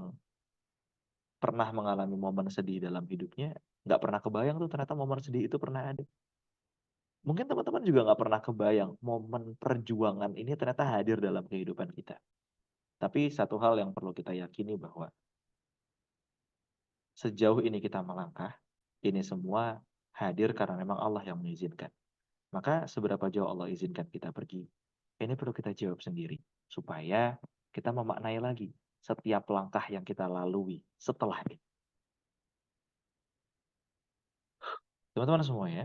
pernah mengalami momen sedih dalam hidupnya, nggak pernah kebayang tuh ternyata momen sedih itu pernah ada. Mungkin teman-teman juga nggak pernah kebayang momen perjuangan ini ternyata hadir dalam kehidupan kita. Tapi satu hal yang perlu kita yakini bahwa sejauh ini kita melangkah, ini semua hadir karena memang Allah yang mengizinkan. Maka seberapa jauh Allah izinkan kita pergi, ini perlu kita jawab sendiri. Supaya kita memaknai lagi setiap langkah yang kita lalui setelah ini. Teman-teman semuanya,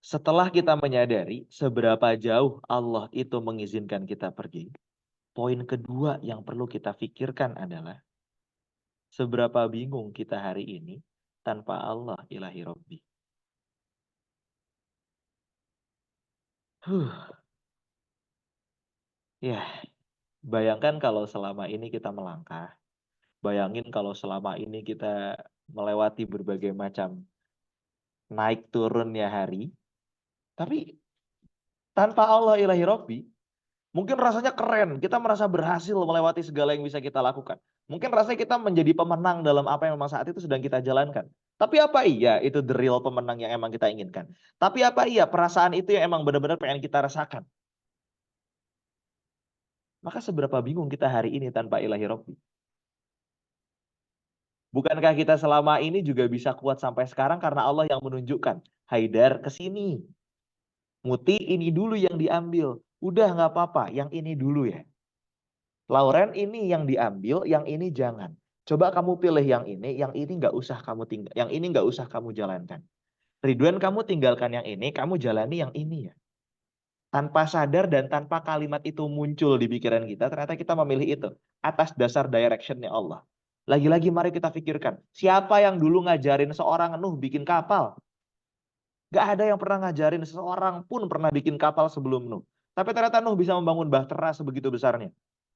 setelah kita menyadari seberapa jauh Allah itu mengizinkan kita pergi, poin kedua yang perlu kita pikirkan adalah seberapa bingung kita hari ini tanpa Allah ilahi Rabbi. Ya, bayangkan kalau selama ini kita melangkah, bayangin kalau selama ini kita melewati berbagai macam naik turunnya hari, tapi tanpa Allah ilahi Rabbi, mungkin rasanya keren, kita merasa berhasil melewati segala yang bisa kita lakukan. Mungkin rasanya kita menjadi pemenang dalam apa yang memang saat itu sedang kita jalankan. Tapi apa iya itu the real pemenang yang emang kita inginkan? Tapi apa iya perasaan itu yang emang benar-benar pengen kita rasakan? Maka seberapa bingung kita hari ini tanpa ilahi Rabbi? Bukankah kita selama ini juga bisa kuat sampai sekarang karena Allah yang menunjukkan, Haidar ke sini. Muti ini dulu yang diambil. Udah nggak apa-apa, yang ini dulu ya. Lauren ini yang diambil, yang ini jangan. Coba kamu pilih yang ini nggak usah kamu tinggal, yang ini nggak usah kamu jalankan. Ridwan kamu tinggalkan yang ini, kamu jalani yang ini ya. Tanpa sadar dan tanpa kalimat itu muncul di pikiran kita, ternyata kita memilih itu atas dasar direction-nya Allah. Lagi-lagi mari kita pikirkan, siapa yang dulu ngajarin seorang Nuh bikin kapal? Gak ada yang pernah ngajarin seseorang pun pernah bikin kapal sebelum Nuh. Tapi ternyata Nuh bisa membangun bahtera sebegitu besarnya.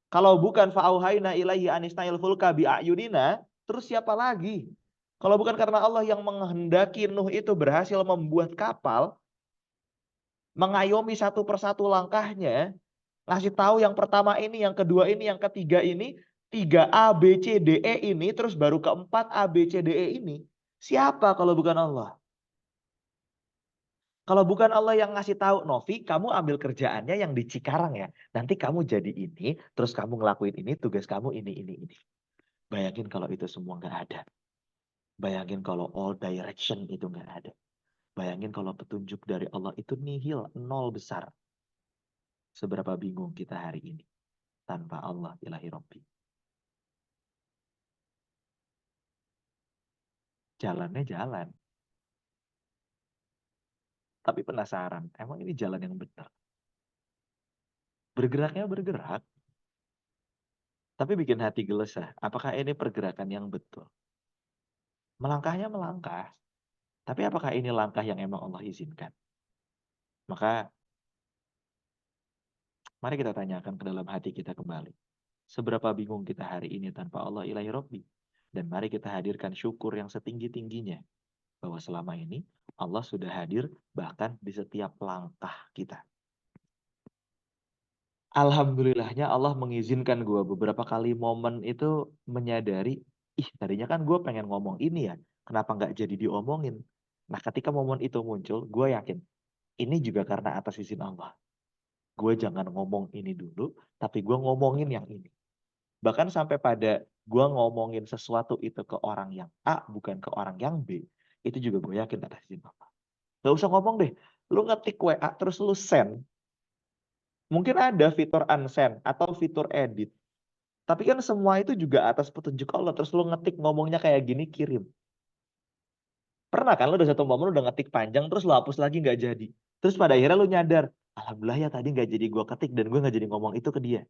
Kalau bukan fa'auhayna ilaihi anisnail fulka bi'ayunina, terus siapa lagi? Kalau bukan karena Allah yang menghendaki Nuh itu berhasil membuat kapal, mengayomi satu persatu langkahnya, ngasih tahu yang pertama ini, yang kedua ini, yang ketiga ini, 3A, B, C, D, E ini, terus baru keempat A, B, C, D, E ini. Siapa kalau bukan Allah? Kalau bukan Allah yang ngasih tahu, Novi, kamu ambil kerjaannya yang di Cikarang ya. Nanti kamu jadi ini, terus kamu ngelakuin ini, tugas kamu ini. Bayangin kalau itu semua nggak ada. Bayangin kalau all direction itu nggak ada. Bayangin kalau petunjuk dari Allah itu nihil, nol besar. Seberapa bingung kita hari ini tanpa Allah ilahi Rabbi. Jalannya jalan. Tapi penasaran, emang ini jalan yang benar? Bergeraknya bergerak, tapi bikin hati gelisah. Apakah ini pergerakan yang betul? Melangkahnya melangkah, tapi apakah ini langkah yang emang Allah izinkan? Maka, mari kita tanyakan ke dalam hati kita kembali. Seberapa bingung kita hari ini tanpa Allah ilahi Rabbi? Dan mari kita hadirkan syukur yang setinggi-tingginya. Bahwa selama ini Allah sudah hadir bahkan di setiap langkah kita. Alhamdulillahnya Allah mengizinkan gue beberapa kali momen itu menyadari, tadinya kan gue pengen ngomong ini ya, kenapa nggak jadi diomongin? Nah ketika momen itu muncul, gue yakin, ini juga karena atas izin Allah. Gue jangan ngomong ini dulu, tapi gue ngomongin yang ini. Bahkan sampai pada gue ngomongin sesuatu itu ke orang yang A, bukan ke orang yang B, itu juga gue yakin atas izin Allah. Gak usah ngomong deh, lu ngetik WA terus lu send. Mungkin ada fitur unsend atau fitur edit. Tapi kan semua itu juga atas petunjuk Allah. Terus lu ngetik ngomongnya kayak gini, kirim. Pernah kan lu udah satu momen udah ngetik panjang terus lu hapus lagi nggak jadi. Terus pada akhirnya lu nyadar, alhamdulillah ya tadi nggak jadi gue ketik dan gue nggak jadi ngomong itu ke dia.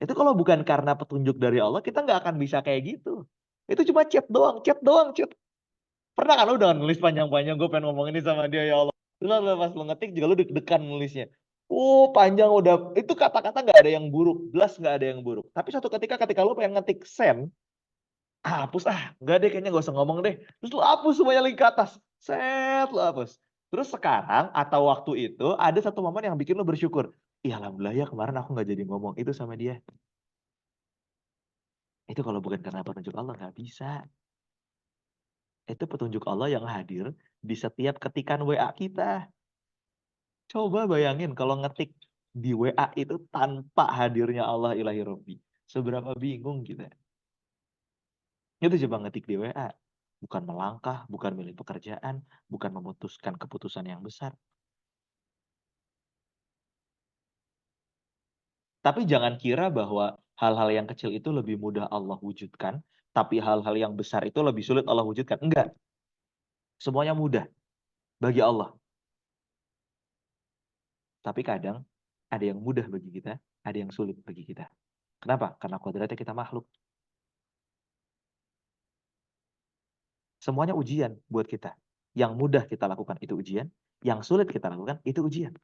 Itu kalau bukan karena petunjuk dari Allah, kita nggak akan bisa kayak gitu. Itu cuma chat doang. Pernah kan lu udah nulis panjang-panjang, gue pengen ngomong ini sama dia ya Allah. Terus pas lu ngetik juga lu deg-degan nulisnya. Panjang udah. Itu kata-kata nggak ada yang buruk. Jelas nggak ada yang buruk. Tapi suatu ketika lo pengen ngetik send, hapus nggak deh kayaknya nggak usah ngomong deh. Terus lo hapus semuanya lagi ke atas. Set, lo hapus. Terus sekarang atau waktu itu ada satu momen yang bikin lo bersyukur. Iya alhamdulillah ya kemarin aku nggak jadi ngomong itu sama dia. Itu kalau bukan karena petunjuk Allah nggak bisa. Itu petunjuk Allah yang hadir di setiap ketikan WA kita. Coba bayangin kalau ngetik di WA itu tanpa hadirnya Allah ilahi Rabbi. Seberapa bingung kita. Itu coba ngetik di WA. Bukan melangkah, bukan milih pekerjaan, bukan memutuskan keputusan yang besar. Tapi jangan kira bahwa hal-hal yang kecil itu lebih mudah Allah wujudkan, tapi hal-hal yang besar itu lebih sulit Allah wujudkan. Enggak. Semuanya mudah bagi Allah. Tapi kadang ada yang mudah bagi kita, ada yang sulit bagi kita. Kenapa? Karena kodratnya kita makhluk. Semuanya ujian buat kita. Yang mudah kita lakukan itu ujian, yang sulit kita lakukan itu ujian.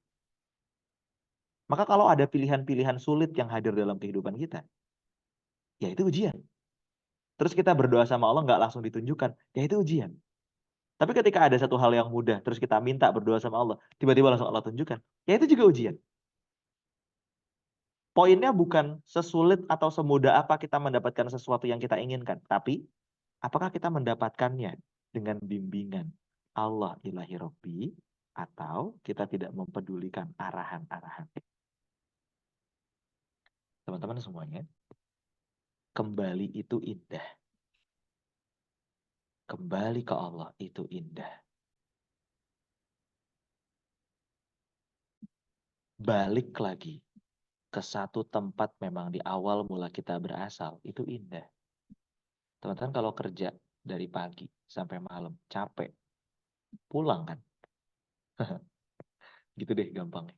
Maka kalau ada pilihan-pilihan sulit yang hadir dalam kehidupan kita, ya itu ujian. Terus kita berdoa sama Allah nggak langsung ditunjukkan, ya itu ujian. Tapi ketika ada satu hal yang mudah, terus kita minta berdoa sama Allah, tiba-tiba langsung Allah tunjukkan, ya itu juga ujian. Poinnya bukan sesulit atau semudah apa kita mendapatkan sesuatu yang kita inginkan, tapi apakah kita mendapatkannya dengan bimbingan Allah ilahi Rabbi, atau kita tidak mempedulikan arahan-arahan. Teman-teman semuanya, kembali itu indah. Kembali ke Allah itu indah. Balik lagi ke satu tempat memang di awal mula kita berasal, itu indah. Teman-teman kalau kerja dari pagi sampai malam, capek, pulang kan? Gitu deh gampangnya.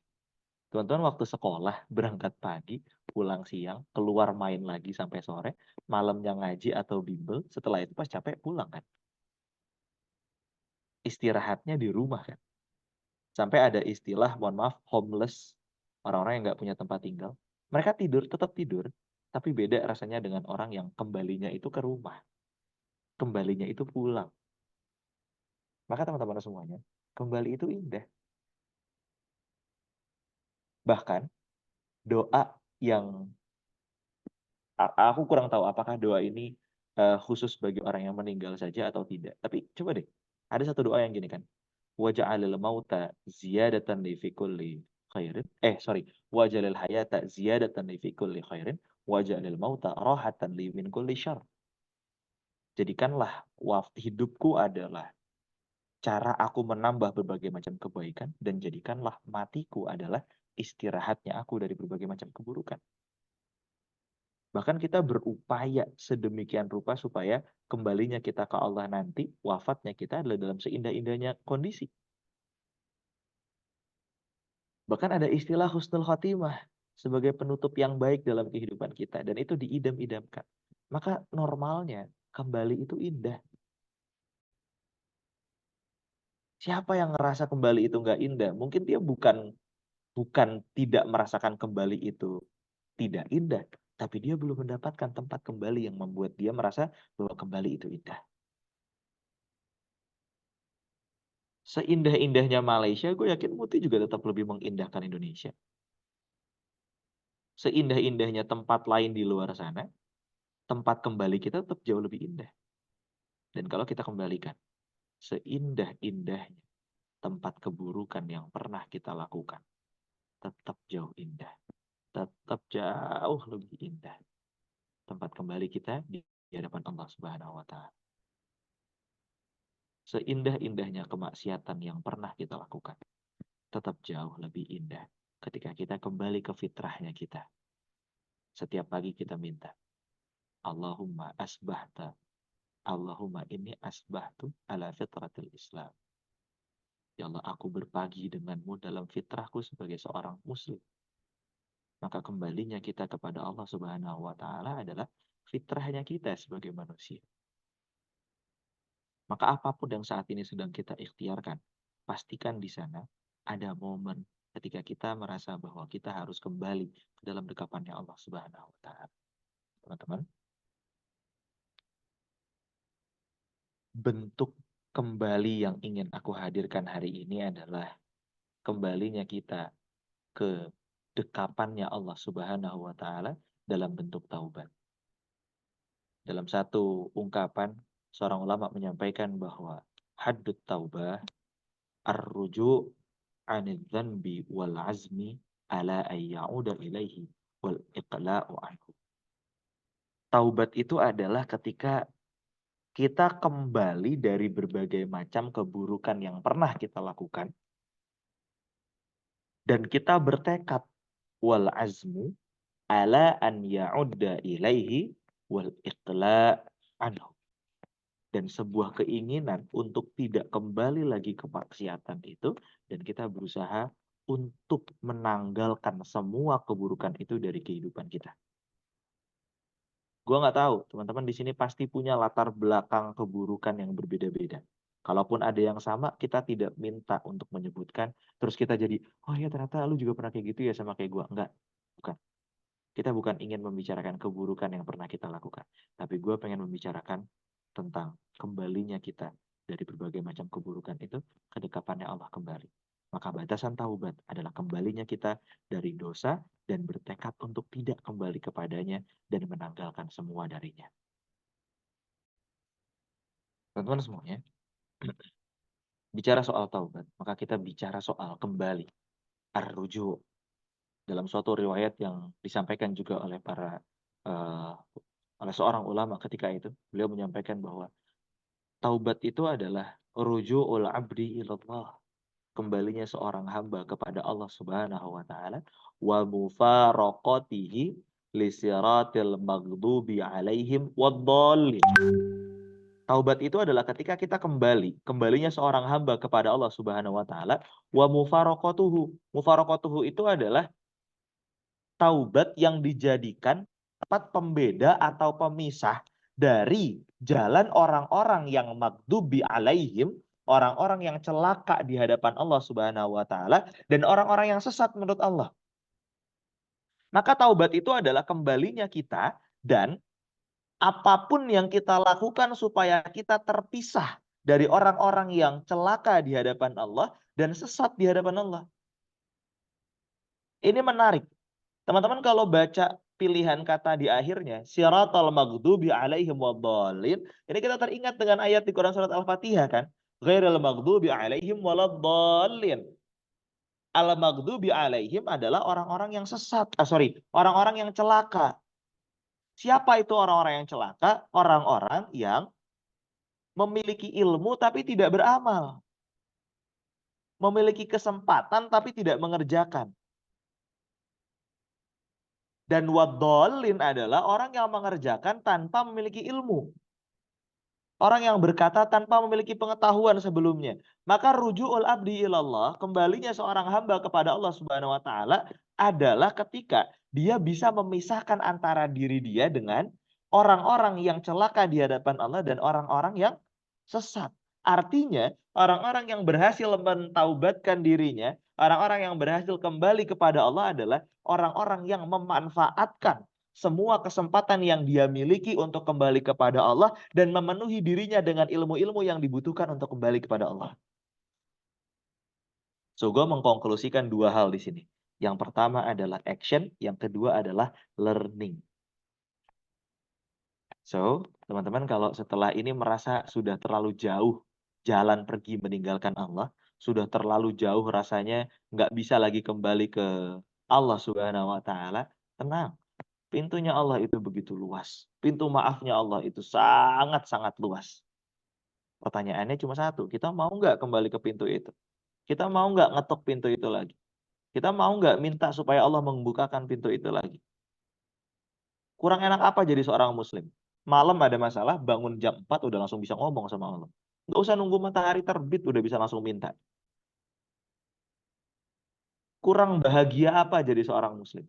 Teman-teman waktu sekolah, berangkat pagi, pulang siang, keluar main lagi sampai sore, malamnya ngaji atau bimbel, setelah itu pas capek pulang kan? Istirahatnya di rumah kan? Sampai ada istilah, mohon maaf, homeless, orang-orang yang nggak punya tempat tinggal. Mereka tidur, tetap tidur, tapi beda rasanya dengan orang yang kembalinya itu ke rumah. Kembalinya itu pulang. Maka teman-teman semuanya, kembali itu indah. Bahkan doa yang aku kurang tahu apakah doa ini khusus bagi orang yang meninggal saja atau tidak. Tapi coba deh, ada satu doa yang gini kan. Waja'alil mauta ziyadatan li fi kulli khairin. Waja'alil hayata ziyadatan li fi kulli khairin. Waja'alil mauta rahatan li min kulli syarr. Jadikanlah hidupku adalah cara aku menambah berbagai macam kebaikan, dan jadikanlah matiku adalah istirahatnya aku dari berbagai macam keburukan. Bahkan kita berupaya sedemikian rupa supaya kembalinya kita ke Allah nanti, wafatnya kita adalah dalam seindah-indahnya kondisi. Bahkan ada istilah husnul khotimah sebagai penutup yang baik dalam kehidupan kita, dan itu diidam-idamkan. Maka normalnya kembali itu indah. Siapa yang ngerasa kembali itu nggak indah? Mungkin dia bukan tidak merasakan kembali itu tidak indah, tapi dia belum mendapatkan tempat kembali yang membuat dia merasa bahwa kembali itu indah. Seindah-indahnya Malaysia, gue yakin Muti juga tetap lebih mengindahkan Indonesia. Seindah-indahnya tempat lain di luar sana, tempat kembali kita tetap jauh lebih indah. Dan kalau kita kembalikan, seindah-indahnya tempat keburukan yang pernah kita lakukan, tetap jauh indah. Tetap jauh lebih indah tempat kembali kita di hadapan Allah Subhanahu wa Ta'ala. Seindah-indahnya kemaksiatan yang pernah kita lakukan, tetap jauh lebih indah ketika kita kembali ke fitrahnya kita. Setiap pagi kita minta, Allahumma asbahta, Allahumma inni asbahtu ala fitratil Islam. Ya Allah, aku berpagi denganmu dalam fitrahku sebagai seorang muslim. Maka kembalinya kita kepada Allah Subhanahu wa Ta'ala adalah fitrahnya kita sebagai manusia. Maka apapun yang saat ini sedang kita ikhtiarkan, pastikan di sana ada momen ketika kita merasa bahwa kita harus kembali ke dalam dekapannya Allah Subhanahu wa taala. Teman-teman, bentuk kembali yang ingin aku hadirkan hari ini adalah kembalinya kita ke dekapannya Allah Subhanahu wa taala dalam bentuk taubat. Dalam satu ungkapan, seorang ulama menyampaikan bahwa haddut taubah ar-ruju' 'anil dzanbi wal 'azmi ala ay ya'uda ilaihi wal iqla'u anhu. Taubat itu adalah ketika kita kembali dari berbagai macam keburukan yang pernah kita lakukan dan kita bertekad wal 'azmu ala an ya'udda ilaihi wal iqla' anhu. Dan sebuah keinginan untuk tidak kembali lagi ke maksiatan itu, dan kita berusaha untuk menanggalkan semua keburukan itu dari kehidupan kita. Gua nggak tahu, teman-teman di sini pasti punya latar belakang keburukan yang berbeda-beda. Kalaupun ada yang sama, kita tidak minta untuk menyebutkan, terus kita jadi, oh ya ternyata lu juga pernah kayak gitu ya sama kayak gua. Enggak, bukan. Kita bukan ingin membicarakan keburukan yang pernah kita lakukan, tapi gue pengen membicarakan tentang kembalinya kita dari berbagai macam keburukan itu ke dekapannya Allah kembali. Maka batasan taubat adalah kembalinya kita dari dosa dan bertekad untuk tidak kembali kepadanya dan menanggalkan semua darinya. Teman-teman semuanya, bicara soal taubat, maka kita bicara soal kembali, ar-ruju'. Dalam suatu riwayat yang disampaikan juga oleh oleh seorang ulama ketika itu, beliau menyampaikan bahwa taubat itu adalah ruju'ul abdi ilallah, kembalinya seorang hamba kepada Allah Subhanahu wa taala, wa mufaraqatihi li siratil maghdubi alaihim waddallin. Taubat itu adalah ketika kita kembalinya seorang hamba kepada Allah Subhanahu wa taala, wa mufaraqatuhu. Mufaraqatuhu itu adalah taubat yang dijadikan tempat pembeda atau pemisah dari jalan orang-orang yang maghdubi alaihim, orang-orang yang celaka di hadapan Allah Subhanahu wa taala, dan orang-orang yang sesat menurut Allah. Maka taubat itu adalah kembalinya kita dan apapun yang kita lakukan supaya kita terpisah dari orang-orang yang celaka di hadapan Allah dan sesat di hadapan Allah. Ini menarik. Teman-teman kalau baca pilihan kata di akhirnya, siratal maghdubi alaihim waddallin, ini kita teringat dengan ayat di Quran surat Al-Fatihah kan? Ghairil maghdubi alaihim waladdallin. Al-maghdubi alaihim adalah orang-orang yang sesat. Orang-orang yang celaka. Siapa itu orang-orang yang celaka? Orang-orang yang memiliki ilmu tapi tidak beramal. Memiliki kesempatan tapi tidak mengerjakan. Dan waddallin adalah orang yang mengerjakan tanpa memiliki ilmu. Orang yang berkata tanpa memiliki pengetahuan sebelumnya. Maka ruju'ul abdi ilallah, kembalinya seorang hamba kepada Allah Subhanahu wa taala adalah ketika dia bisa memisahkan antara diri dia dengan orang-orang yang celaka di hadapan Allah dan orang-orang yang sesat. Artinya, orang-orang yang berhasil mentaubatkan dirinya, orang-orang yang berhasil kembali kepada Allah adalah orang-orang yang memanfaatkan semua kesempatan yang dia miliki untuk kembali kepada Allah dan memenuhi dirinya dengan ilmu-ilmu yang dibutuhkan untuk kembali kepada Allah. So, gue mengkonklusikan dua hal di sini. Yang pertama adalah action, yang kedua adalah learning. So, teman-teman kalau setelah ini merasa sudah terlalu jauh jalan pergi meninggalkan Allah, sudah terlalu jauh rasanya nggak bisa lagi kembali ke Allah Subhanahu wa taala, tenang. Pintunya Allah itu begitu luas. Pintu maafnya Allah itu sangat-sangat luas. Pertanyaannya cuma satu, kita mau nggak kembali ke pintu itu? Kita mau nggak ngetok pintu itu lagi? Kita mau nggak minta supaya Allah membukakan pintu itu lagi? Kurang enak apa jadi seorang muslim? Malam ada masalah, bangun jam 4 udah langsung bisa ngomong sama Allah. Nggak usah nunggu matahari terbit, udah bisa langsung minta. Kurang bahagia apa jadi seorang muslim?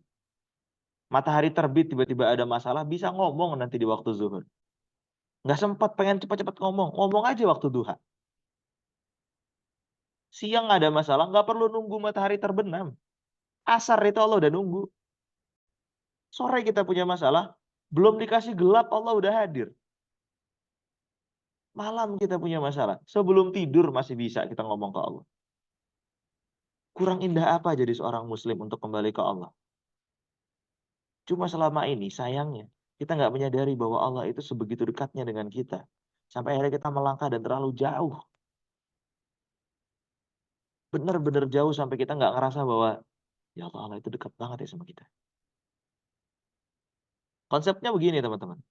Matahari terbit, tiba-tiba ada masalah, bisa ngomong nanti di waktu zuhur. Nggak sempat pengen cepat-cepat ngomong aja waktu duha. Siang nggak ada masalah, nggak perlu nunggu matahari terbenam. Asar itu Allah udah nunggu. Sore kita punya masalah, belum dikasih gelap Allah udah hadir. Malam kita punya masalah, sebelum tidur masih bisa kita ngomong ke Allah. Kurang indah apa jadi seorang muslim untuk kembali ke Allah? Cuma selama ini sayangnya kita nggak menyadari bahwa Allah itu sebegitu dekatnya dengan kita. Sampai akhirnya kita melangkah dan terlalu jauh. Benar-benar jauh sampai kita nggak ngerasa bahwa ya Allah itu dekat banget ya sama kita. Konsepnya begini teman-teman.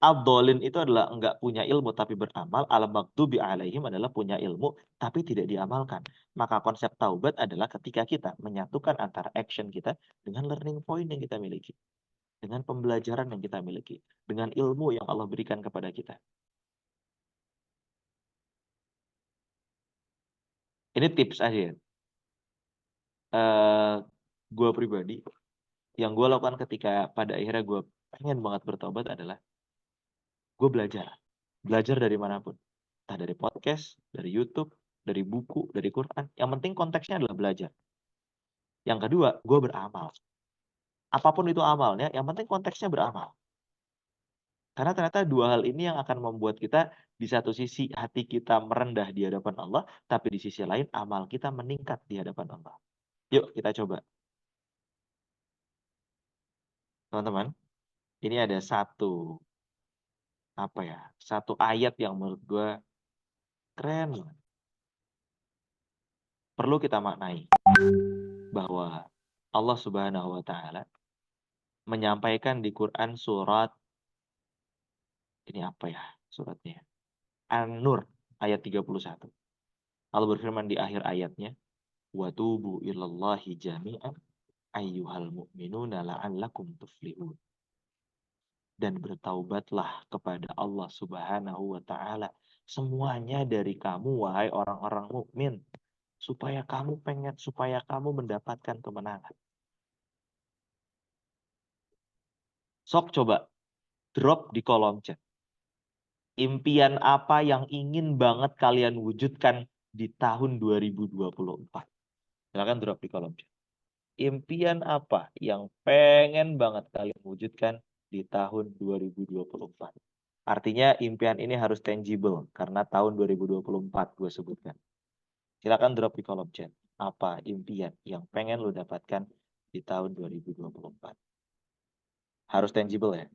Ad-dhalin itu adalah enggak punya ilmu tapi beramal. Al-maghdubi alaihim adalah punya ilmu tapi tidak diamalkan. Maka konsep taubat adalah ketika kita menyatukan antara action kita dengan learning point yang kita miliki. Dengan pembelajaran yang kita miliki. Dengan ilmu yang Allah berikan kepada kita. Ini tips aja ya. Gue pribadi, yang gue lakukan ketika pada akhirnya gue pengen banget bertobat adalah gue belajar. Belajar dari manapun. Entah dari podcast, dari YouTube, dari buku, dari Quran. Yang penting konteksnya adalah belajar. Yang kedua, gue beramal. Apapun itu amalnya, yang penting konteksnya beramal. Karena ternyata dua hal ini yang akan membuat kita di satu sisi hati kita merendah di hadapan Allah, tapi di sisi lain amal kita meningkat di hadapan Allah. Yuk kita coba. Teman-teman, ini ada satu ayat yang menurut gue keren. Perlu kita maknai bahwa Allah Subhanahu wa taala menyampaikan di Quran surat ini suratnya? An-Nur ayat 31. Allah berfirman di akhir ayatnya, "Wa tubu ilallahi jami'an ayyuhal mu'minuna la'allakum tuflihun." Dan bertaubatlah kepada Allah Subhanahu wa taala semuanya dari kamu wahai orang-orang mukmin supaya kamu mendapatkan kemenangan. Sok coba drop di kolom chat. Impian apa yang ingin banget kalian wujudkan di tahun 2024? Silakan drop di kolom chat. Impian apa yang pengen banget kalian wujudkan di tahun 2024? Artinya impian ini harus tangible karena tahun 2024 gue sebutkan. Silakan drop di kolom chat. Apa impian yang pengen lo dapatkan di tahun 2024? Harus tangible ya.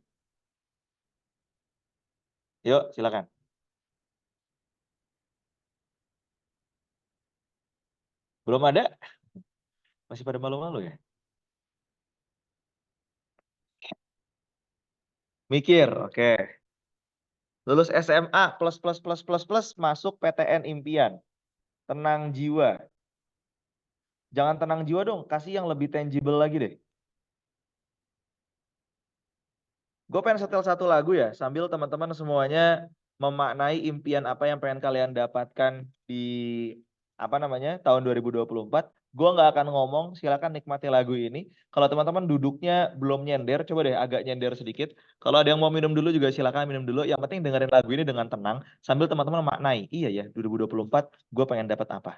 Yuk, silakan. Belum ada? Masih pada malu-malu ya? Mikir, oke. Lulus SMA plus masuk PTN impian. Tenang jiwa. Jangan tenang jiwa dong, kasih yang lebih tangible lagi deh. Gue pengen setel satu lagu ya, sambil teman-teman semuanya memaknai impian apa yang pengen kalian dapatkan di tahun 2024. Gue nggak akan ngomong, silakan nikmati lagu ini. Kalau teman-teman duduknya belum nyender, coba deh agak nyender sedikit. Kalau ada yang mau minum dulu juga silakan minum dulu. Yang penting dengerin lagu ini dengan tenang, sambil teman-teman maknai. Iya ya, 2024 gue pengen dapat apa?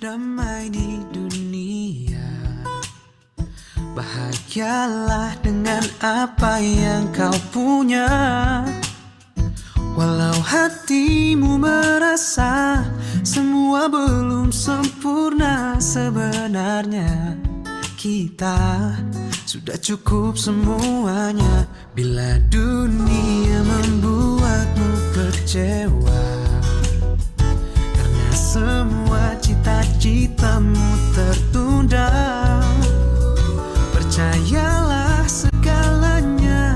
Damai di dunia, bahagialah dengan apa yang kau punya. Walau hatimu merasa semua belum sempurna, sebenarnya kita sudah cukup semuanya. Bila dunia membuatmu kecewa karena semua cita-citamu tertunda, percayalah segalanya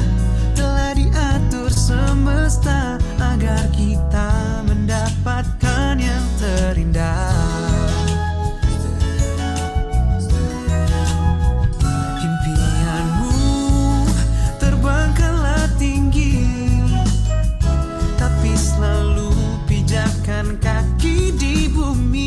telah diatur semesta agar kita mendapatkan yang terindah. Impianmu terbangkanlah tinggi, tapi selalu pijakkan kaki di bumi.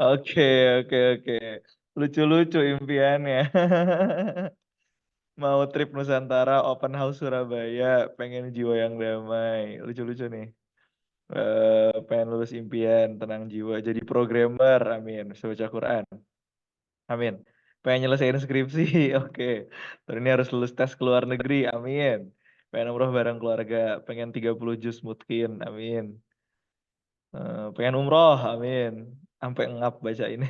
Oke, oke, oke. Lucu-lucu impiannya. Mau trip Nusantara, open house Surabaya, pengen jiwa yang damai. Lucu-lucu nih. Pengen lulus impian, tenang jiwa, jadi programmer, amin. Bisa baca Quran, amin. Pengen nyelesain skripsi, oke. Terus ini harus lulus tes ke luar negeri, amin. Pengen umroh bareng keluarga, pengen 30 juz mutkin, amin. Pengen umroh, amin. Sampai ngap baca ini.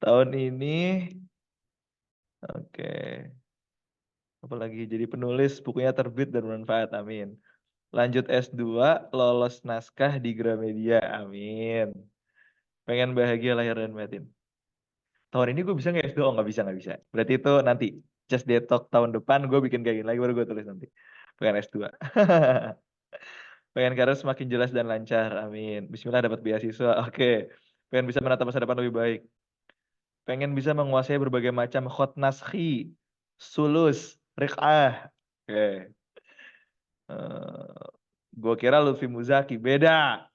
Tahun ini, oke. Apalagi jadi penulis, bukunya terbit dan bermanfaat, amin. Lanjut S2, lolos naskah di Gramedia, amin. Pengen bahagia lahir dan batin. Tahun ini gue bisa nggak S2? Oh, nggak bisa, nggak bisa. Berarti itu nanti, just Talk tahun depan gue bikin kayak gini lagi, baru gue tulis nanti. Pengen S2. Pengen karir semakin jelas dan lancar, amin. Bismillah dapat beasiswa, oke. Pengen bisa menatap masa depan lebih baik. Pengen bisa menguasai berbagai macam khot naskhi, sulus, riq'ah. Oke. Gue kira Lutfi Muzaki, beda.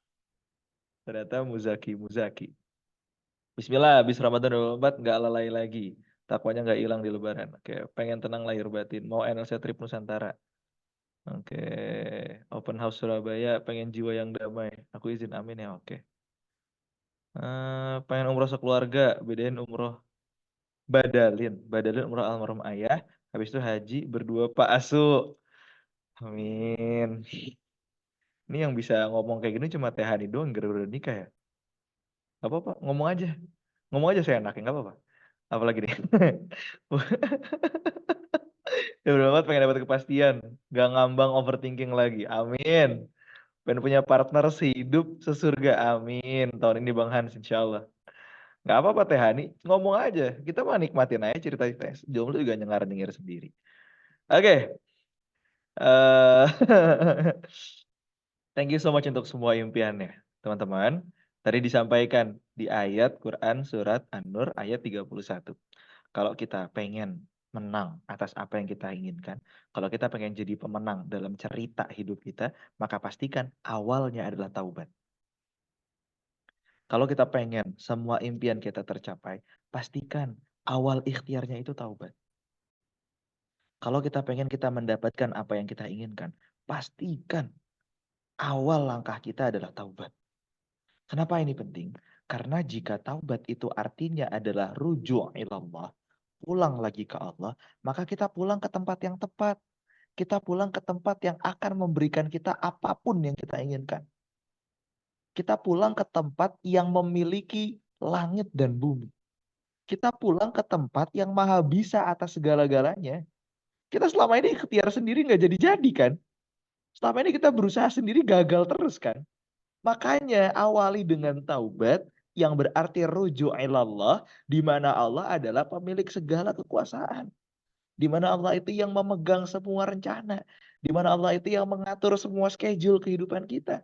Ternyata Muzaki. Bismillah, habis Ramadan 24 nggak lalai lagi. Takwanya nggak hilang di lebaran. Oke, pengen tenang lahir batin. Mau NLC trip Nusantara. Oke, open house Surabaya, pengen jiwa yang damai. Aku izin, amin ya, oke. Pengen umroh sekeluarga, bedain umroh badalin umroh almarhum ayah. Habis itu haji berdua Pak Asu. Amin. Ini yang bisa ngomong kayak gini cuma Teh Hani doang gara-gara nikah ya. Gak apa-apa, ngomong aja. Ngomong aja saya enaknya, gak apa-apa. Apalagi nih. Ya udah banget pengen dapat kepastian. Gak ngambang overthinking lagi. Amin. Pengen punya partner sehidup sesurga. Amin. Tahun ini Bang Hans insya Allah. Gak apa-apa Teh Hani. Ngomong aja. Kita mah nikmatin aja cerita-cerita. Jomblo juga nyengar-nyengir sendiri. Oke. Eh, Thank you so much untuk semua impiannya. Teman-teman. Tadi disampaikan di ayat Quran surat An-Nur ayat 31. Kalau kita pengen menang atas apa yang kita inginkan, kalau kita pengen jadi pemenang dalam cerita hidup kita, maka pastikan awalnya adalah taubat. Kalau kita pengen semua impian kita tercapai, pastikan awal ikhtiarnya itu taubat. Kalau kita pengen kita mendapatkan apa yang kita inginkan, pastikan awal langkah kita adalah taubat. Kenapa ini penting? Karena jika taubat itu artinya adalah rujuk ilallah, pulang lagi ke Allah, maka kita pulang ke tempat yang tepat. Kita pulang ke tempat yang akan memberikan kita apapun yang kita inginkan. Kita pulang ke tempat yang memiliki langit dan bumi. Kita pulang ke tempat yang maha bisa atas segala-galanya. Kita selama ini ikhtiar sendiri nggak jadi-jadi kan? Selama ini kita berusaha sendiri gagal terus kan? Makanya awali dengan taubat yang berarti rujuk ilallah, di mana Allah adalah pemilik segala kekuasaan. Di mana Allah itu yang memegang semua rencana. Di mana Allah itu yang mengatur semua schedule kehidupan kita.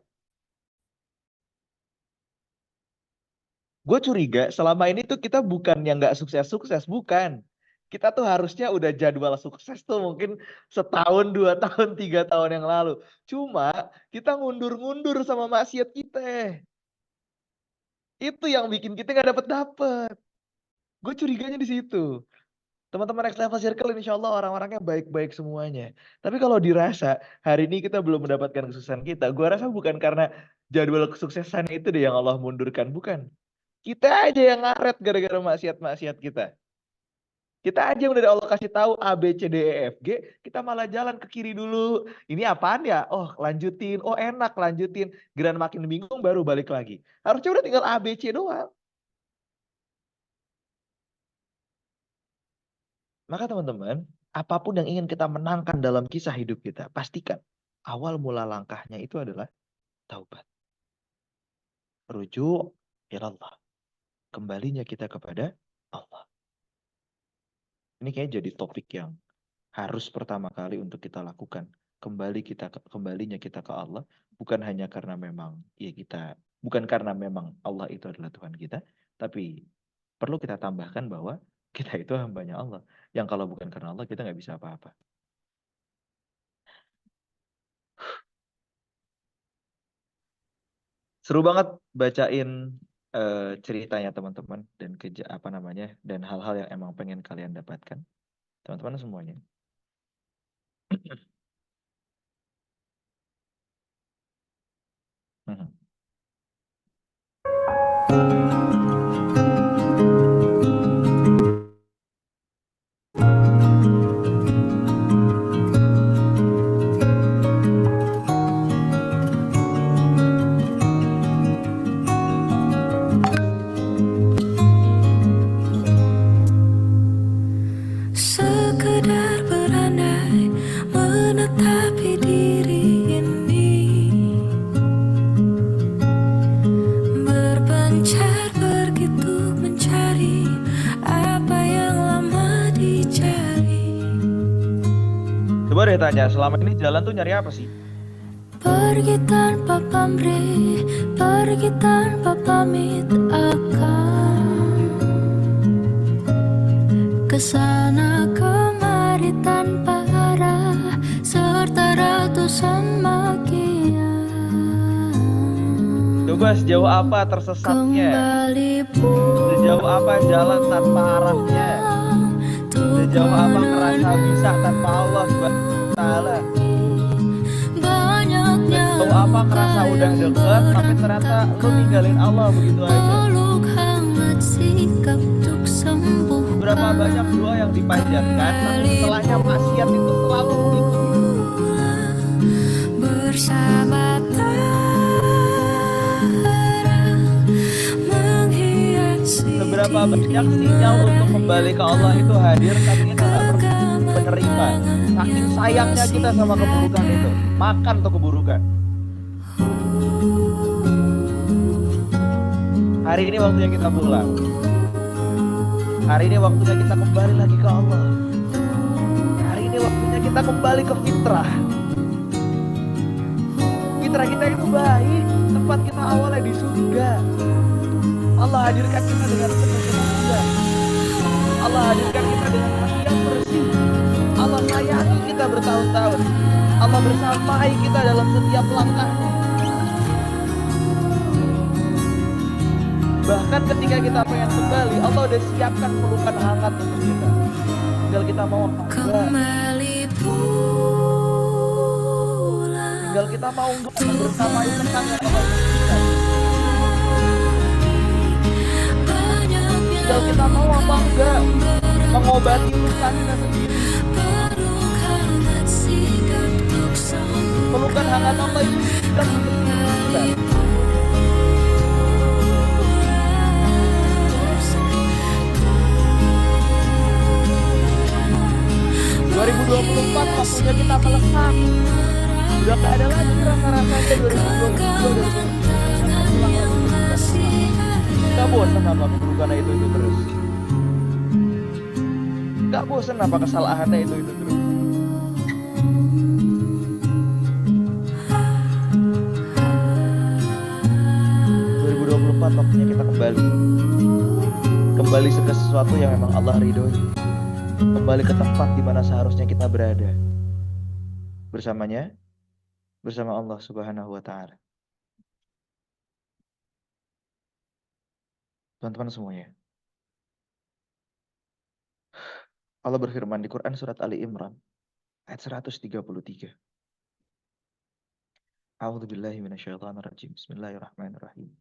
Gue curiga selama ini tuh kita bukan yang nggak sukses-sukses, bukan. Kita tuh harusnya udah jadwal sukses tuh mungkin setahun, 2 tahun, 3 tahun yang lalu. Cuma kita ngundur-ngundur sama maksiat kita. Itu yang bikin kita nggak dapet-dapet. Gue curiganya di situ. Teman-teman Next Level Circle insya Allah orang-orangnya baik-baik semuanya. Tapi kalau dirasa hari ini kita belum mendapatkan kesuksesan kita, gue rasa bukan karena jadwal kesuksesan itu deh yang Allah mundurkan. Bukan. Kita aja yang ngaret gara-gara maksiat-maksiat kita. Kita aja yang udah Allah kasih tahu A, B, C, D, E, F, G, kita malah jalan ke kiri dulu. Ini apaan ya? Oh lanjutin, oh enak lanjutin. Geran makin bingung baru balik lagi. Harusnya udah tinggal A, B, C doang. Maka teman-teman, apapun yang ingin kita menangkan dalam kisah hidup kita, pastikan awal mula langkahnya itu adalah taubat. Rujuk ilallah. Kembalinya kita kepada Allah. Ini kayaknya jadi topik yang harus pertama kali untuk kita lakukan. Kembalinya kita ke Allah, bukan hanya karena memang bukan karena memang Allah itu adalah Tuhan kita, tapi perlu kita tambahkan bahwa kita itu hambanya Allah. Yang kalau bukan karena Allah kita nggak bisa apa-apa. Seru banget bacain ceritanya teman-teman dan dan hal-hal yang emang pengen kalian dapatkan, teman-teman semuanya. Mhm. Sekedar berandai menetapi diri ini, berpencar begitu mencari apa yang lama dicari. Coba deh tanya, selama ini jalan tuh nyari apa sih? Pergi tanpa pamrih, pergi tanpa pamit akan kesana kemari tanpa arah serta ratusan makian. Coba sejauh apa tersesatnya? Kembali Sejauh apa jalan tanpa arahnya? Sejauh apa ngerasa bisa tanpa Allah Subhanahu wa Ta'ala? Sejauh apa ngerasa udah deket tapi ternyata lu ninggalin Allah begitu aja? Berapa banyak doa yang dipanjatkan tapi setelahnya maksiat itu selalu mengikuti. Bersama menghiasi. Seberapa banyak sinyal untuk kembali ke Allah itu hadir tapi kita nggak pernah menerima. Saking sayangnya kita sama keburukan itu, makan tuh keburukan. Hari ini waktunya kita pulang. Hari ini waktunya kita kembali lagi ke Allah. Hari ini waktunya kita kembali ke fitrah. Fitrah kita itu baik. Tempat kita awalnya di surga. Allah hadirkan kita dengan penuh kebahagiaan. Allah hadirkan kita dengan hati yang bersih. Allah sayangi kita bertahun-tahun. Allah bersamai kita dalam setiap langkahnya. Bahkan ketika kita pengen kembali, Allah udah siapkan pelukan hangat untuk kita. Tinggal kita mau kembali pulang. Tinggal kita mau bersamai tentang yang Allah berikan. Tinggal kita mau apa enggak mengobati luka kita sendiri. Pelukan hangat Allah itu tidak untuk kita. 2024 waktunya kita melesat. Udah gak ada lagi rasa-rasanya 2020. Gak bosan apa keburukannya itu terus. Gak bosan apa kesalahannya itu terus. Waktunya kita kembali ke sesuatu yang memang Allah ridhoi, kembali ke tempat di mana seharusnya kita berada bersamanya, bersama Allah Subhanahu wa Ta'ala. Teman-teman semuanya, Allah berfirman di Quran surat Ali Imran ayat 133. A'udzubillahi minasyaitonirrajim. Bismillahirrahmanirrahim.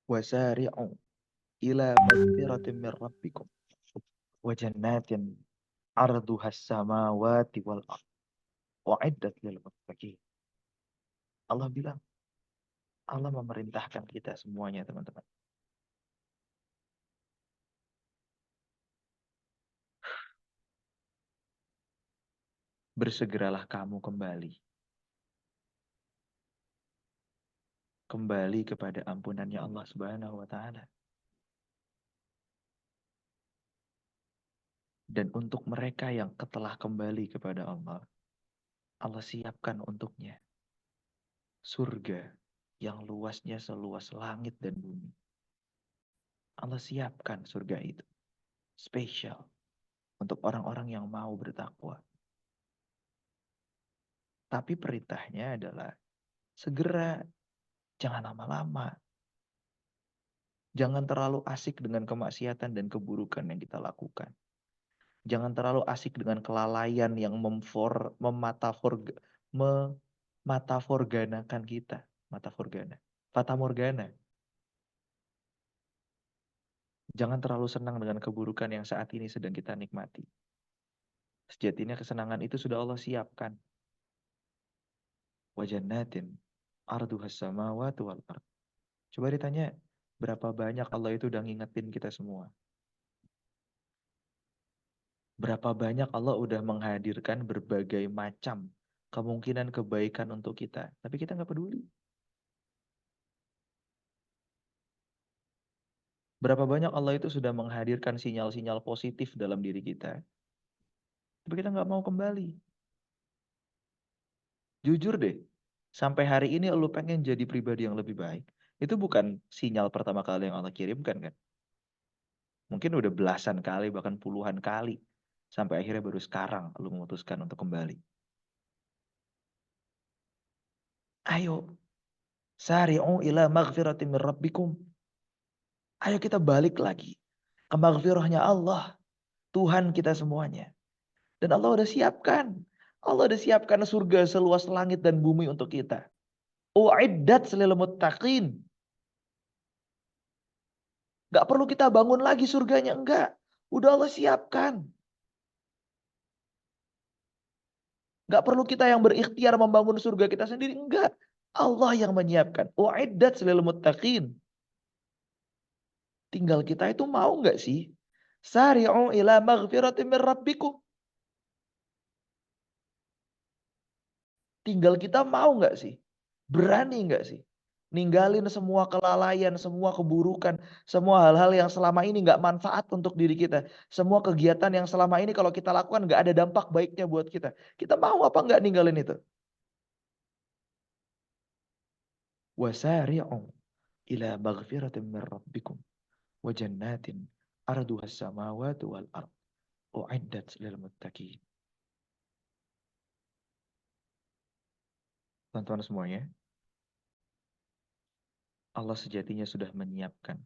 Wasari'u ila maghfiratin min rabbikum wa jannatin 'arduhas samawati wal ardh wa'iddat lil muttaqin. Allah bilang, Allah memerintahkan kita semuanya, teman-teman. Bersegeralah kamu kembali kepada ampunannya Allah Subhanahu wa Ta'ala. Dan untuk mereka yang telah kembali kepada Allah, Allah siapkan untuknya surga yang luasnya seluas langit dan bumi. Allah siapkan surga itu spesial untuk orang-orang yang mau bertakwa. Tapi perintahnya adalah segera, jangan lama-lama. Jangan terlalu asik dengan kemaksiatan dan keburukan yang kita lakukan. Jangan terlalu asik dengan kelalaian yang memataforganakan kita. Fata morgana. Jangan terlalu senang dengan keburukan yang saat ini sedang kita nikmati. Sejatinya kesenangan itu sudah Allah siapkan. Wa jannatin arduhas samawati wal ard. Coba ditanya, berapa banyak Allah itu udah ngingetin kita semua. Berapa banyak Allah udah menghadirkan berbagai macam kemungkinan kebaikan untuk kita. Tapi kita nggak peduli. Berapa banyak Allah itu sudah menghadirkan sinyal-sinyal positif dalam diri kita. Tapi kita nggak mau kembali. Jujur deh, sampai hari ini lu pengen jadi pribadi yang lebih baik. Itu bukan sinyal pertama kali yang Allah kirimkan kan. Mungkin udah belasan kali, bahkan puluhan kali. Sampai akhirnya baru sekarang lu memutuskan untuk kembali. Ayo, sari'u ila maghfiratin min rabbikum. Ayo kita balik lagi ke maghfirahnya Allah, Tuhan kita semuanya. Dan Allah udah siapkan. Allah udah siapkan surga seluas langit dan bumi untuk kita. U'iddat lil muttaqin. Gak perlu kita bangun lagi surganya, enggak. Udah Allah siapkan. Gak perlu kita yang berikhtiar membangun surga kita sendiri, enggak. Allah yang menyiapkan. U'iddat lil muttaqin. Tinggal kita itu mau enggak sih? Sari'u ila maghfiratin min rabbikum. Tinggal kita mau enggak sih? Berani enggak sih? Ninggalin semua kelalaian, semua keburukan, semua hal-hal yang selama ini enggak manfaat untuk diri kita. Semua kegiatan yang selama ini kalau kita lakukan enggak ada dampak baiknya buat kita. Kita mau apa enggak ninggalin itu? Wasari'u ila maghfiratin min rabbikum wa jannatin arduhas samawati wal ard u'iddat lil muttaqin. Teman-teman semuanya, Allah sejatinya sudah menyiapkan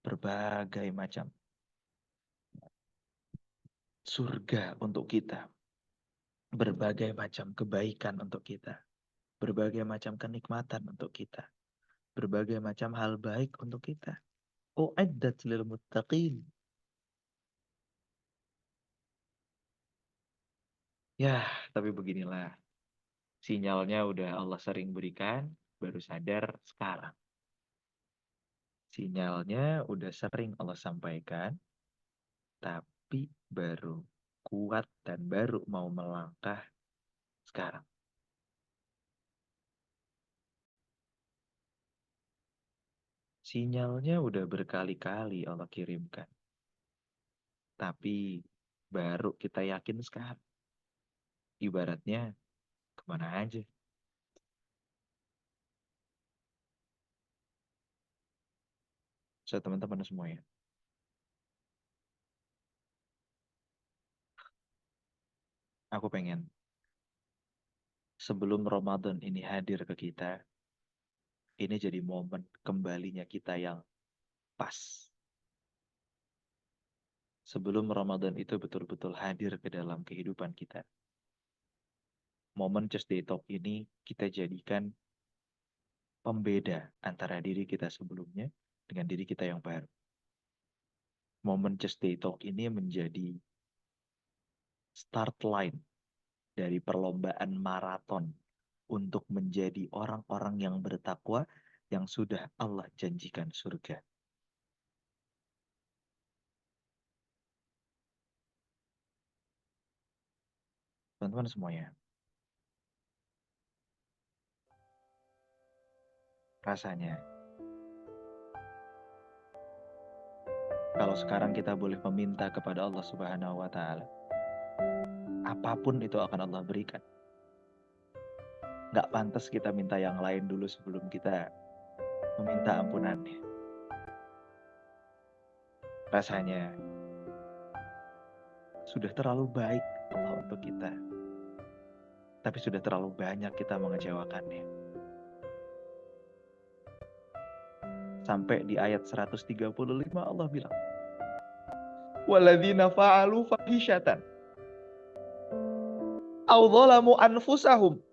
berbagai macam surga untuk kita, berbagai macam kebaikan untuk kita, berbagai macam kenikmatan untuk kita, berbagai macam hal baik untuk kita. U'iddat lil muttaqin. Ya, tapi beginilah. Sinyalnya udah Allah sering berikan, baru sadar sekarang. Sinyalnya udah sering Allah sampaikan, tapi baru kuat dan baru mau melangkah sekarang. Sinyalnya udah berkali-kali Allah kirimkan. Tapi baru kita yakin sekarang. Ibaratnya kemana aja. So, teman-teman semuanya. Aku pengen sebelum Ramadan ini hadir ke kita, ini jadi momen kembalinya kita yang pas. Sebelum Ramadan itu betul-betul hadir ke dalam kehidupan kita. Momen Just Day Talk ini kita jadikan pembeda antara diri kita sebelumnya dengan diri kita yang baru. Momen Just Day Talk ini menjadi start line dari perlombaan maraton untuk menjadi orang-orang yang bertakwa yang sudah Allah janjikan surga. Teman-teman semuanya, rasanya kalau sekarang kita boleh meminta kepada Allah Subhanahu wa Ta'ala, apapun itu akan Allah berikan. Gak pantas kita minta yang lain dulu sebelum kita meminta ampunannya. Rasanya sudah terlalu baik Allah untuk kita, tapi sudah terlalu banyak kita mengecewakannya. Sampai di ayat 135 Allah bilang, walladzina fa'alu fahishatan aw dhalamu anfusahum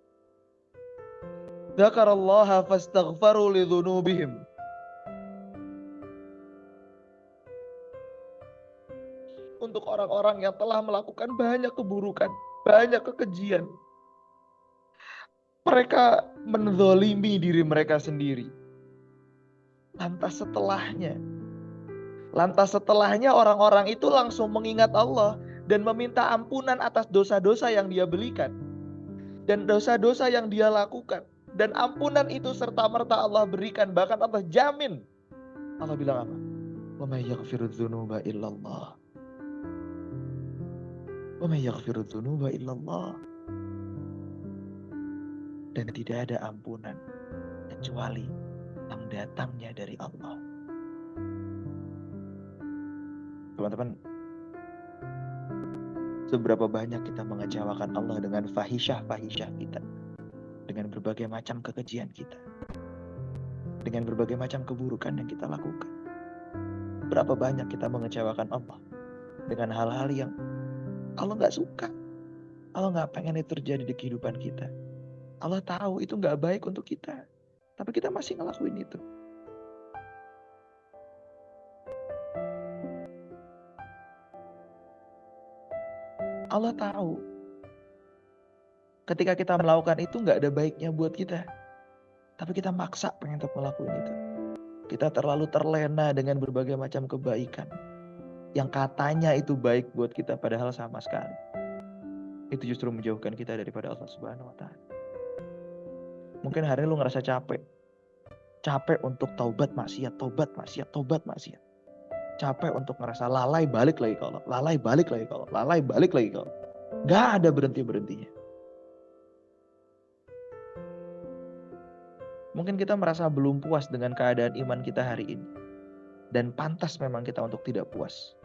dzakarallaha fastaghfaru lidzunubihim. Untuk orang-orang yang telah melakukan banyak keburukan, banyak kekejian, mereka menzalimi diri mereka sendiri. Lantas setelahnya orang-orang itu langsung mengingat Allah dan meminta ampunan atas dosa-dosa yang dia belikan dan dosa-dosa yang dia lakukan. Dan ampunan itu serta-merta Allah berikan, bahkan Allah jamin. Allah bilang apa? Wa may yaghfiru dzunuba illallah. Wa may yaghfiru dzunuba illallah. Dan tidak ada ampunan kecuali yang datangnya dari Allah. Teman-teman, seberapa banyak kita mengecewakan Allah dengan fahisyah kita, dengan berbagai macam kekejian kita, dengan berbagai macam keburukan yang kita lakukan. Berapa banyak kita mengecewakan Allah dengan hal-hal yang Allah gak suka, Allah gak pengen itu terjadi di kehidupan kita. Allah tahu itu gak baik untuk kita, tapi kita masih ngelakuin itu. Allah tahu ketika kita melakukan itu gak ada baiknya buat kita, tapi kita maksa pengen untuk melakukan itu. Kita terlalu terlena dengan berbagai macam kebaikan yang katanya itu baik buat kita, padahal sama sekali itu justru menjauhkan kita daripada Allah Subhanahu wa Ta'ala. Mungkin hari ini lu ngerasa capek untuk taubat maksiat. Capek untuk ngerasa lalai balik lagi ke Allah. Gak ada berhenti-berhentinya. Mungkin kita merasa belum puas dengan keadaan iman kita hari ini. Dan pantas memang kita untuk tidak puas.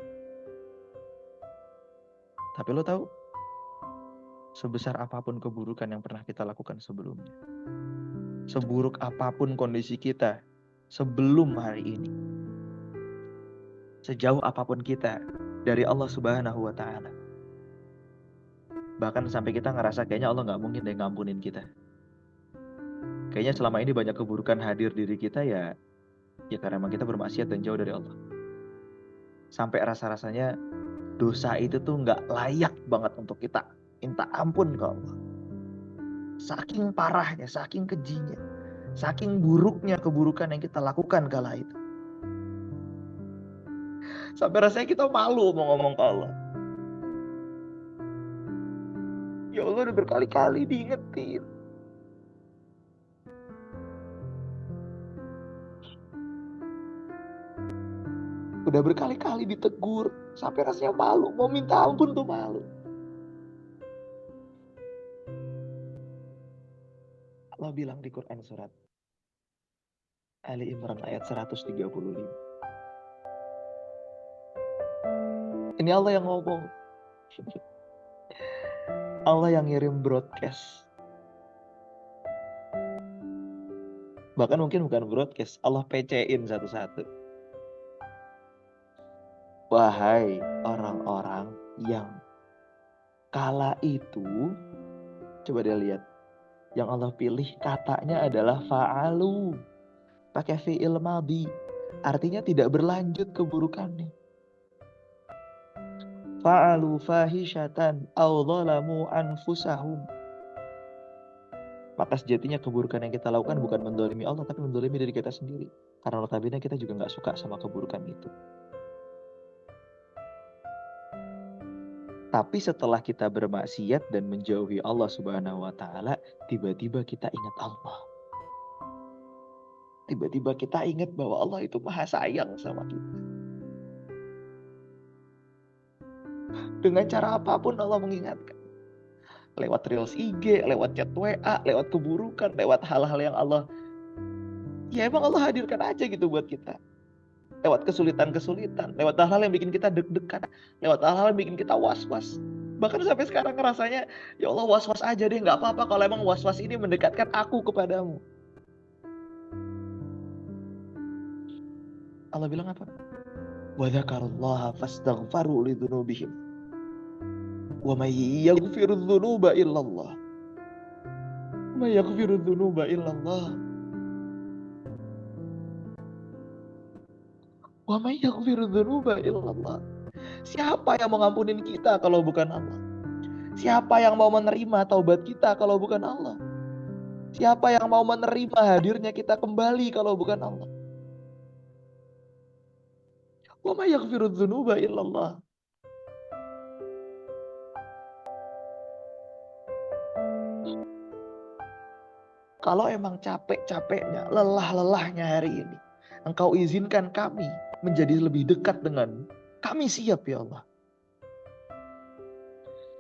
Tapi lo tahu, sebesar apapun keburukan yang pernah kita lakukan sebelumnya, seburuk apapun kondisi kita sebelum hari ini, sejauh apapun kita dari Allah Subhanahu wa Ta'ala, bahkan sampai kita ngerasa kayaknya Allah gak mungkin deh ngampunin kita. Kayaknya selama ini banyak keburukan hadir diri kita ya karena emang kita bermaksiat dan jauh dari Allah. Sampai rasa-rasanya dosa itu tuh gak layak banget untuk kita minta ampun ke Allah. Saking parahnya, saking kejinya, saking buruknya keburukan yang kita lakukan kala itu. Sampai rasanya kita malu mau ngomong ke Allah. Ya Allah, udah berkali-kali diingetin. Udah berkali-kali ditegur. Sampai rasanya malu, mau minta ampun tuh malu. Allah bilang di Quran surat Ali Imran ayat 135. Ini Allah yang ngomong. Allah yang ngirim broadcast. Bahkan mungkin bukan broadcast, Allah PC-in satu-satu. Wahai orang-orang yang kala itu, coba dia lihat, yang Allah pilih katanya adalah fa'alu, pakai fi'il madhi, artinya tidak berlanjut keburukannya. Fa'alu fahishatan aw dhalamu anfusahum. Maka sejatinya keburukan yang kita lakukan bukan mendolimi Allah, tapi mendolimi diri kita sendiri. Karena notabene kita juga gak suka sama keburukan itu. Tapi setelah kita bermaksiat dan menjauhi Allah Subhanahu wa Ta'ala, tiba-tiba kita ingat Allah. Tiba-tiba kita ingat bahwa Allah itu maha sayang sama kita. Dengan cara apapun Allah mengingatkan. Lewat reels IG, lewat chat WA, lewat keburukan, lewat hal-hal yang Allah, ya emang Allah hadirkan aja gitu buat kita. Lewat kesulitan-kesulitan, lewat hal-hal yang bikin kita deg-degan, lewat hal-hal yang bikin kita was-was. Bahkan sampai sekarang ngerasanya, ya Allah was-was aja deh, gak apa-apa kalau emang was-was ini mendekatkan aku kepadamu. Allah bilang apa? Wa dzakarullaha fastaghfaru lidzunubihim. Wa may yaghfiru dzunuba illallah. Wa may yaghfiru dzunuba illallah. Wa may yaghfiru dzunuba illallah. Siapa yang mau ngampunin kita kalau bukan Allah? Siapa yang mau menerima taubat kita kalau bukan Allah? Siapa yang mau menerima hadirnya kita kembali kalau bukan Allah? Wa may yaghfiru dzunuba illallah. Kalau emang capek-capeknya, lelah-lelahnya hari ini, Engkau izinkan kami menjadi lebih dekat denganmu, kami siap ya Allah.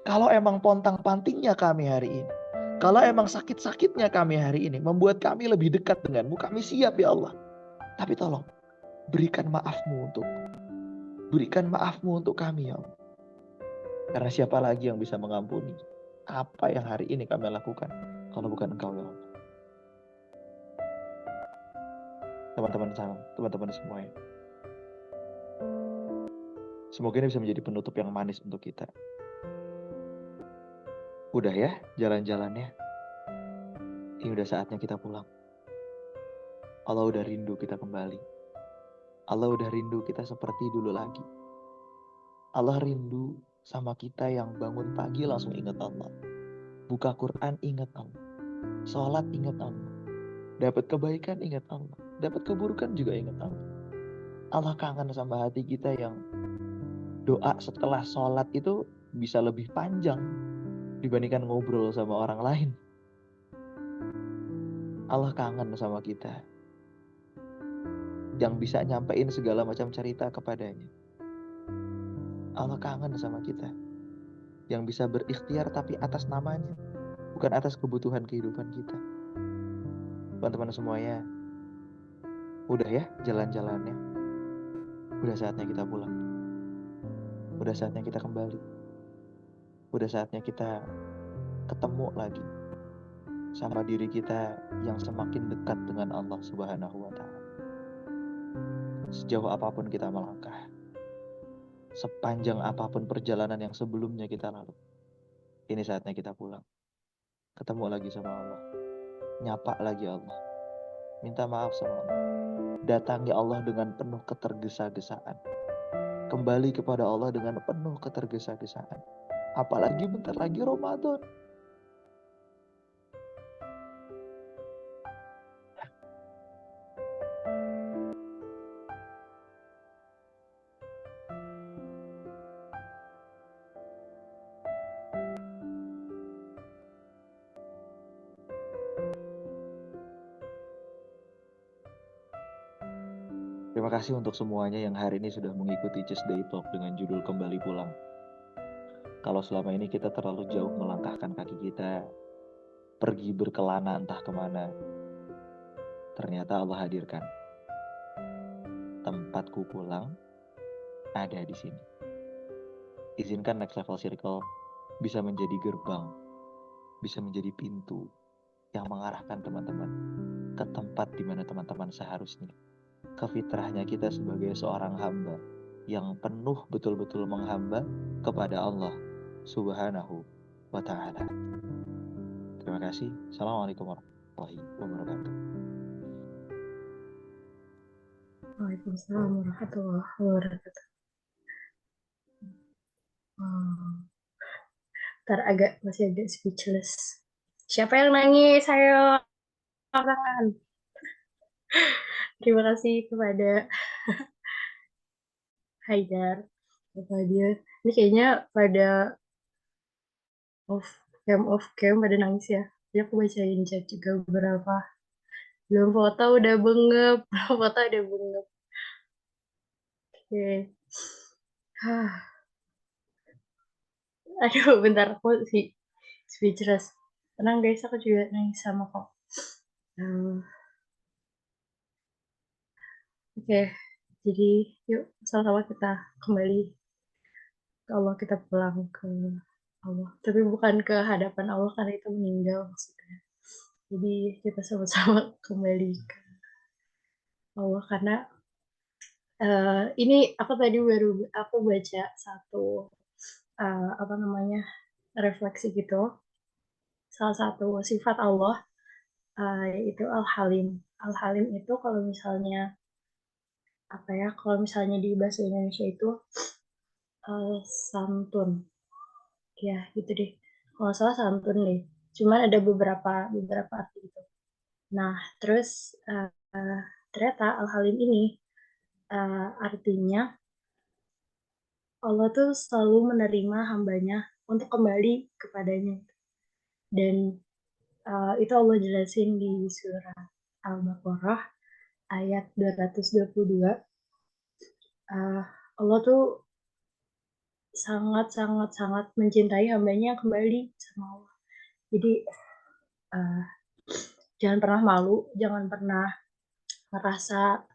Kalau emang pontang-pantingnya kami hari ini, kalau emang sakit-sakitnya kami hari ini membuat kami lebih dekat denganmu, kami siap ya Allah. Tapi tolong berikan maafmu untuk kami ya Allah. Karena siapa lagi yang bisa mengampuni apa yang hari ini kami lakukan kalau bukan Engkau ya Allah. Teman-teman semuanya, semoga ini bisa menjadi penutup yang manis untuk kita. Udah ya jalan-jalannya, ini udah saatnya kita pulang. Allah udah rindu kita kembali. Allah udah rindu kita seperti dulu lagi. Allah rindu sama kita yang bangun pagi langsung ingat Allah, buka Quran ingat Allah, sholat ingat Allah, dapat kebaikan ingat Allah, dapat keburukan juga ingat Allah. Allah kangen sama hati kita yang doa setelah sholat itu bisa lebih panjang dibandingkan ngobrol sama orang lain. Allah kangen sama kita yang bisa nyampein segala macam cerita kepadanya. Allah kangen sama kita yang bisa berikhtiar tapi atas namanya, bukan atas kebutuhan kehidupan kita. Teman-teman semuanya, udah ya jalan-jalannya. Udah saatnya kita pulang. Udah saatnya kita kembali. Udah saatnya kita ketemu lagi sama diri kita yang semakin dekat dengan Allah Subhanahu wa Ta'ala. Sejauh apapun kita melangkah, sepanjang apapun perjalanan yang sebelumnya kita lalui, ini saatnya kita pulang. Ketemu lagi sama Allah, nyapa lagi Allah, minta maaf sama Allah, datangi Allah dengan penuh ketergesa-gesaan, kembali kepada Allah dengan penuh ketergesa-gesaan. Apalagi bentar lagi Ramadan. Terima kasih untuk semuanya yang hari ini sudah mengikuti Just Day Talk dengan judul Kembali Pulang. Kalau selama ini kita terlalu jauh melangkahkan kaki kita, pergi berkelana entah kemana, ternyata Allah hadirkan. Tempatku pulang ada di sini. Izinkan Next Level Circle bisa menjadi gerbang, bisa menjadi pintu yang mengarahkan teman-teman ke tempat di mana teman-teman seharusnya. Ke fitrahnya kita sebagai seorang hamba yang penuh betul-betul menghamba kepada Allah Subhanahu wa Ta'ala. Terima kasih. Assalamualaikum warahmatullahi wabarakatuh. Waalaikumsalam warahmatullahi wabarakatuh. Masih agak speechless. Siapa yang nangis? Ayo angkat. Terima kasih kepada Haidar, dia. Ini kayaknya pada off cam pada nangis ya. Jadi aku bacain chat juga beberapa. Belum foto udah bengep. Oke. Aduh, bentar aku sih speechless. Tenang guys, aku juga nangis sama kok. Oke, jadi yuk sama-sama kita kembali ke Allah, kita pulang ke Allah. Tapi bukan ke hadapan Allah karena itu meninggal maksudnya. Jadi kita sama-sama kembali ke Allah karena Ini aku tadi baru aku baca satu apa namanya refleksi gitu. Salah satu sifat Allah yaitu Al-Halim. Al-Halim itu kalau misalnya apa ya? Kalau misalnya di bahasa Indonesia itu santun. Ya, gitu deh. Kalau nggak salah santun deh. Cuman ada beberapa arti gitu. Nah, terus ternyata Al-Halim ini artinya Allah tuh selalu menerima hambanya untuk kembali kepadanya. Dan itu Allah jelasin di surah Al-Baqarah ayat 222. Allah tuh sangat sangat sangat mencintai hambanya yang kembali sama Allah. Jadi jangan pernah malu, jangan pernah ngerasa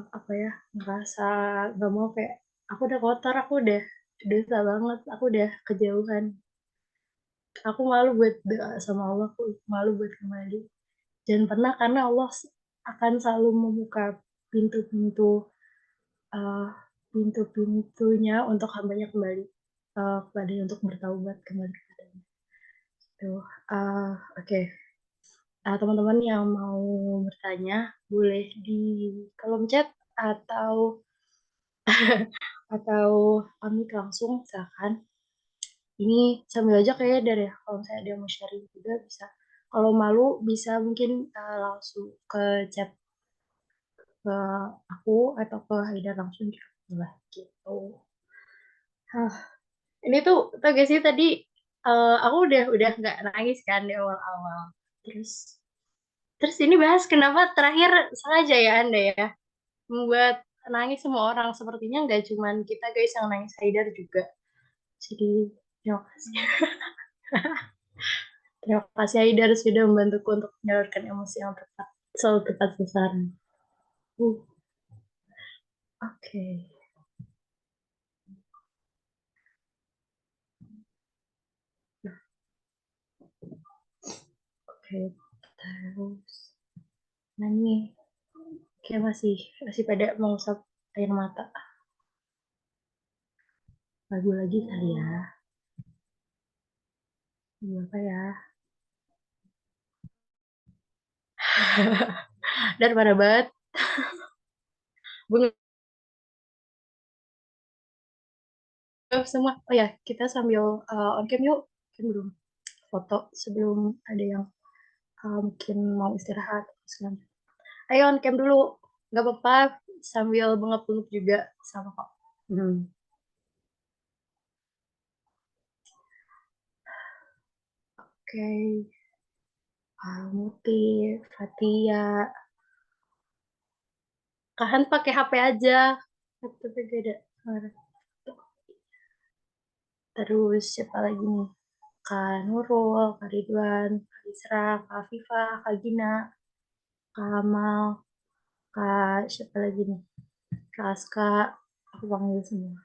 apa ya, ngerasa nggak mau kayak aku udah kotor, aku udah dosa banget, aku udah kejauhan. Aku malu buat doa sama Allah, aku malu buat kembali. Jangan pernah, karena Allah akan selalu membuka pintu-pintu uh, pintu-pintunya untuk hambanya kembali kepadanya, untuk bertaubat kembali kepadanya. Tuh, oke. Teman-teman yang mau bertanya boleh di kolom chat atau atau kami langsung silakan. Ini sambil aja kayak dari ya, kalau misalnya dia mau sharing juga bisa. Kalau malu bisa mungkin langsung ke chat ke aku atau ke Haidar langsung lah gitu. Ini tuh tau gak sih tadi aku udah nggak nangis kan di awal-awal. Terus terus ini bahas kenapa terakhir sengaja ya Anda ya membuat nangis semua orang, sepertinya nggak cuman kita guys yang nangis, Haidar juga. Jadi terima kasih. Terima kasih Haidar sudah membantuku untuk menyalurkan emosi yang tepat, selalu tepat sasaran. Oke. Oke, terus nah nih kayak masih pada mengusap air mata. Lagu lagi kali ya. Lagu apa ya? Dan parah banget. Bengap semua. Oh ya, kita sambil on cam yuk. Kan belum foto sebelum ada yang mungkin mau istirahat. Ayo on cam dulu. Gak apa-apa, sambil bengap-bengap juga sama kok. Oke. Muti, Fatia. Kahan pakai HP aja. Tapi beda. Terus siapa lagi nih? Kak Nurul, Kak Ridwan, Kak Isra, Kak Afifah, Kak Gina, Kak Amal, Kak siapa lagi nih? Kak Aska, aku panggil semua.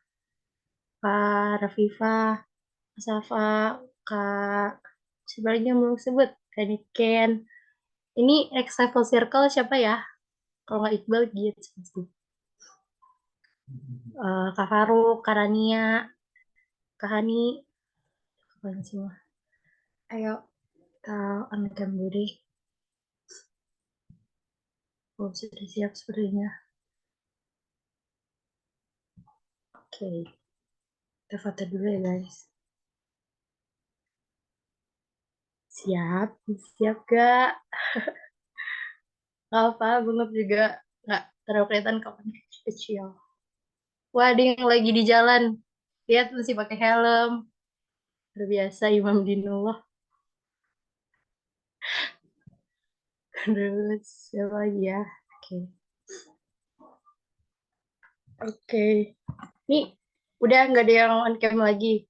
Kak Rafifah, Kak Safa, Kak siapa lagi yang belum sebut? Kak Niken. Ini X Level Circle siapa ya? Kalau nggak Iqbal gitu pasti. Kak Faruk, Kak Rania, Kak Hani, kalian semua. Ayo kita on-cam dulu deh. Oh, sudah siap sepertinya. Oke, kita foto dulu ya guys. Siap, siap gak? Gak apa, bengap juga gak terlalu kelihatan kapan kecil. Wah, ada yang lagi di jalan. Lihat masih pakai helm. Luar biasa Imam Dinullah. Terus siapa lagi ya? Oke. Oke. Nih, udah nggak ada yang on cam lagi.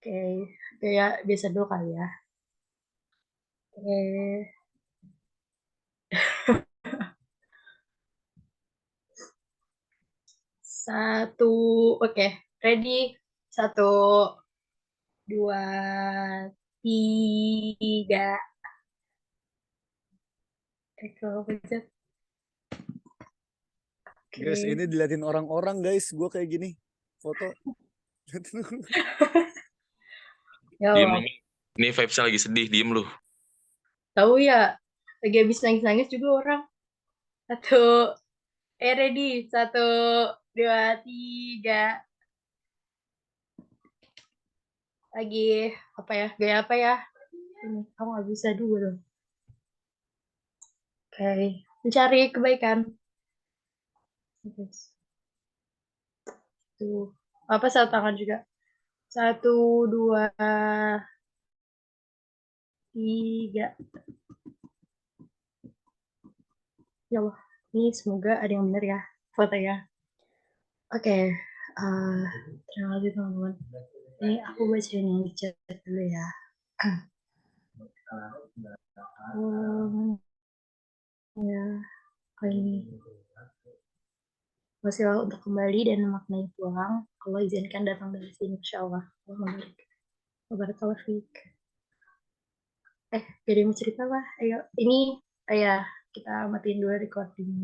Oke, kayak biasa dulu kali ya. Oke. Satu, oke, ready. Satu, dua, tiga. Kalau pencet. Guys, ini diliatin orang-orang guys, gue kayak gini foto. Ya Diem Allah. lu. Ini vibes-nya lagi sedih, diem lu. Tahu ya, lagi habis nangis-nangis juga orang. Ready. 1, 2, 3. Lagi apa ya? Gaya apa ya? Ini kamu nggak bisa dulu dong. Oke, mencari kebaikan. Terus. Tuh, apa satu tangan juga? 1, 2, 3. Ya Allah, ini semoga ada yang benar ya foto ya. Oke, terima kasih teman-teman. Ini aku bacain yang di chat dulu ya. Ya, kali ini wasilah untuk kembali dan memaknai pulang. Allah izinkan datang dari sini, insya Allah. Wabarakallahu fiik. Jadi mau cerita lah. Ayo, ini ya kita matiin dulu recordingnya.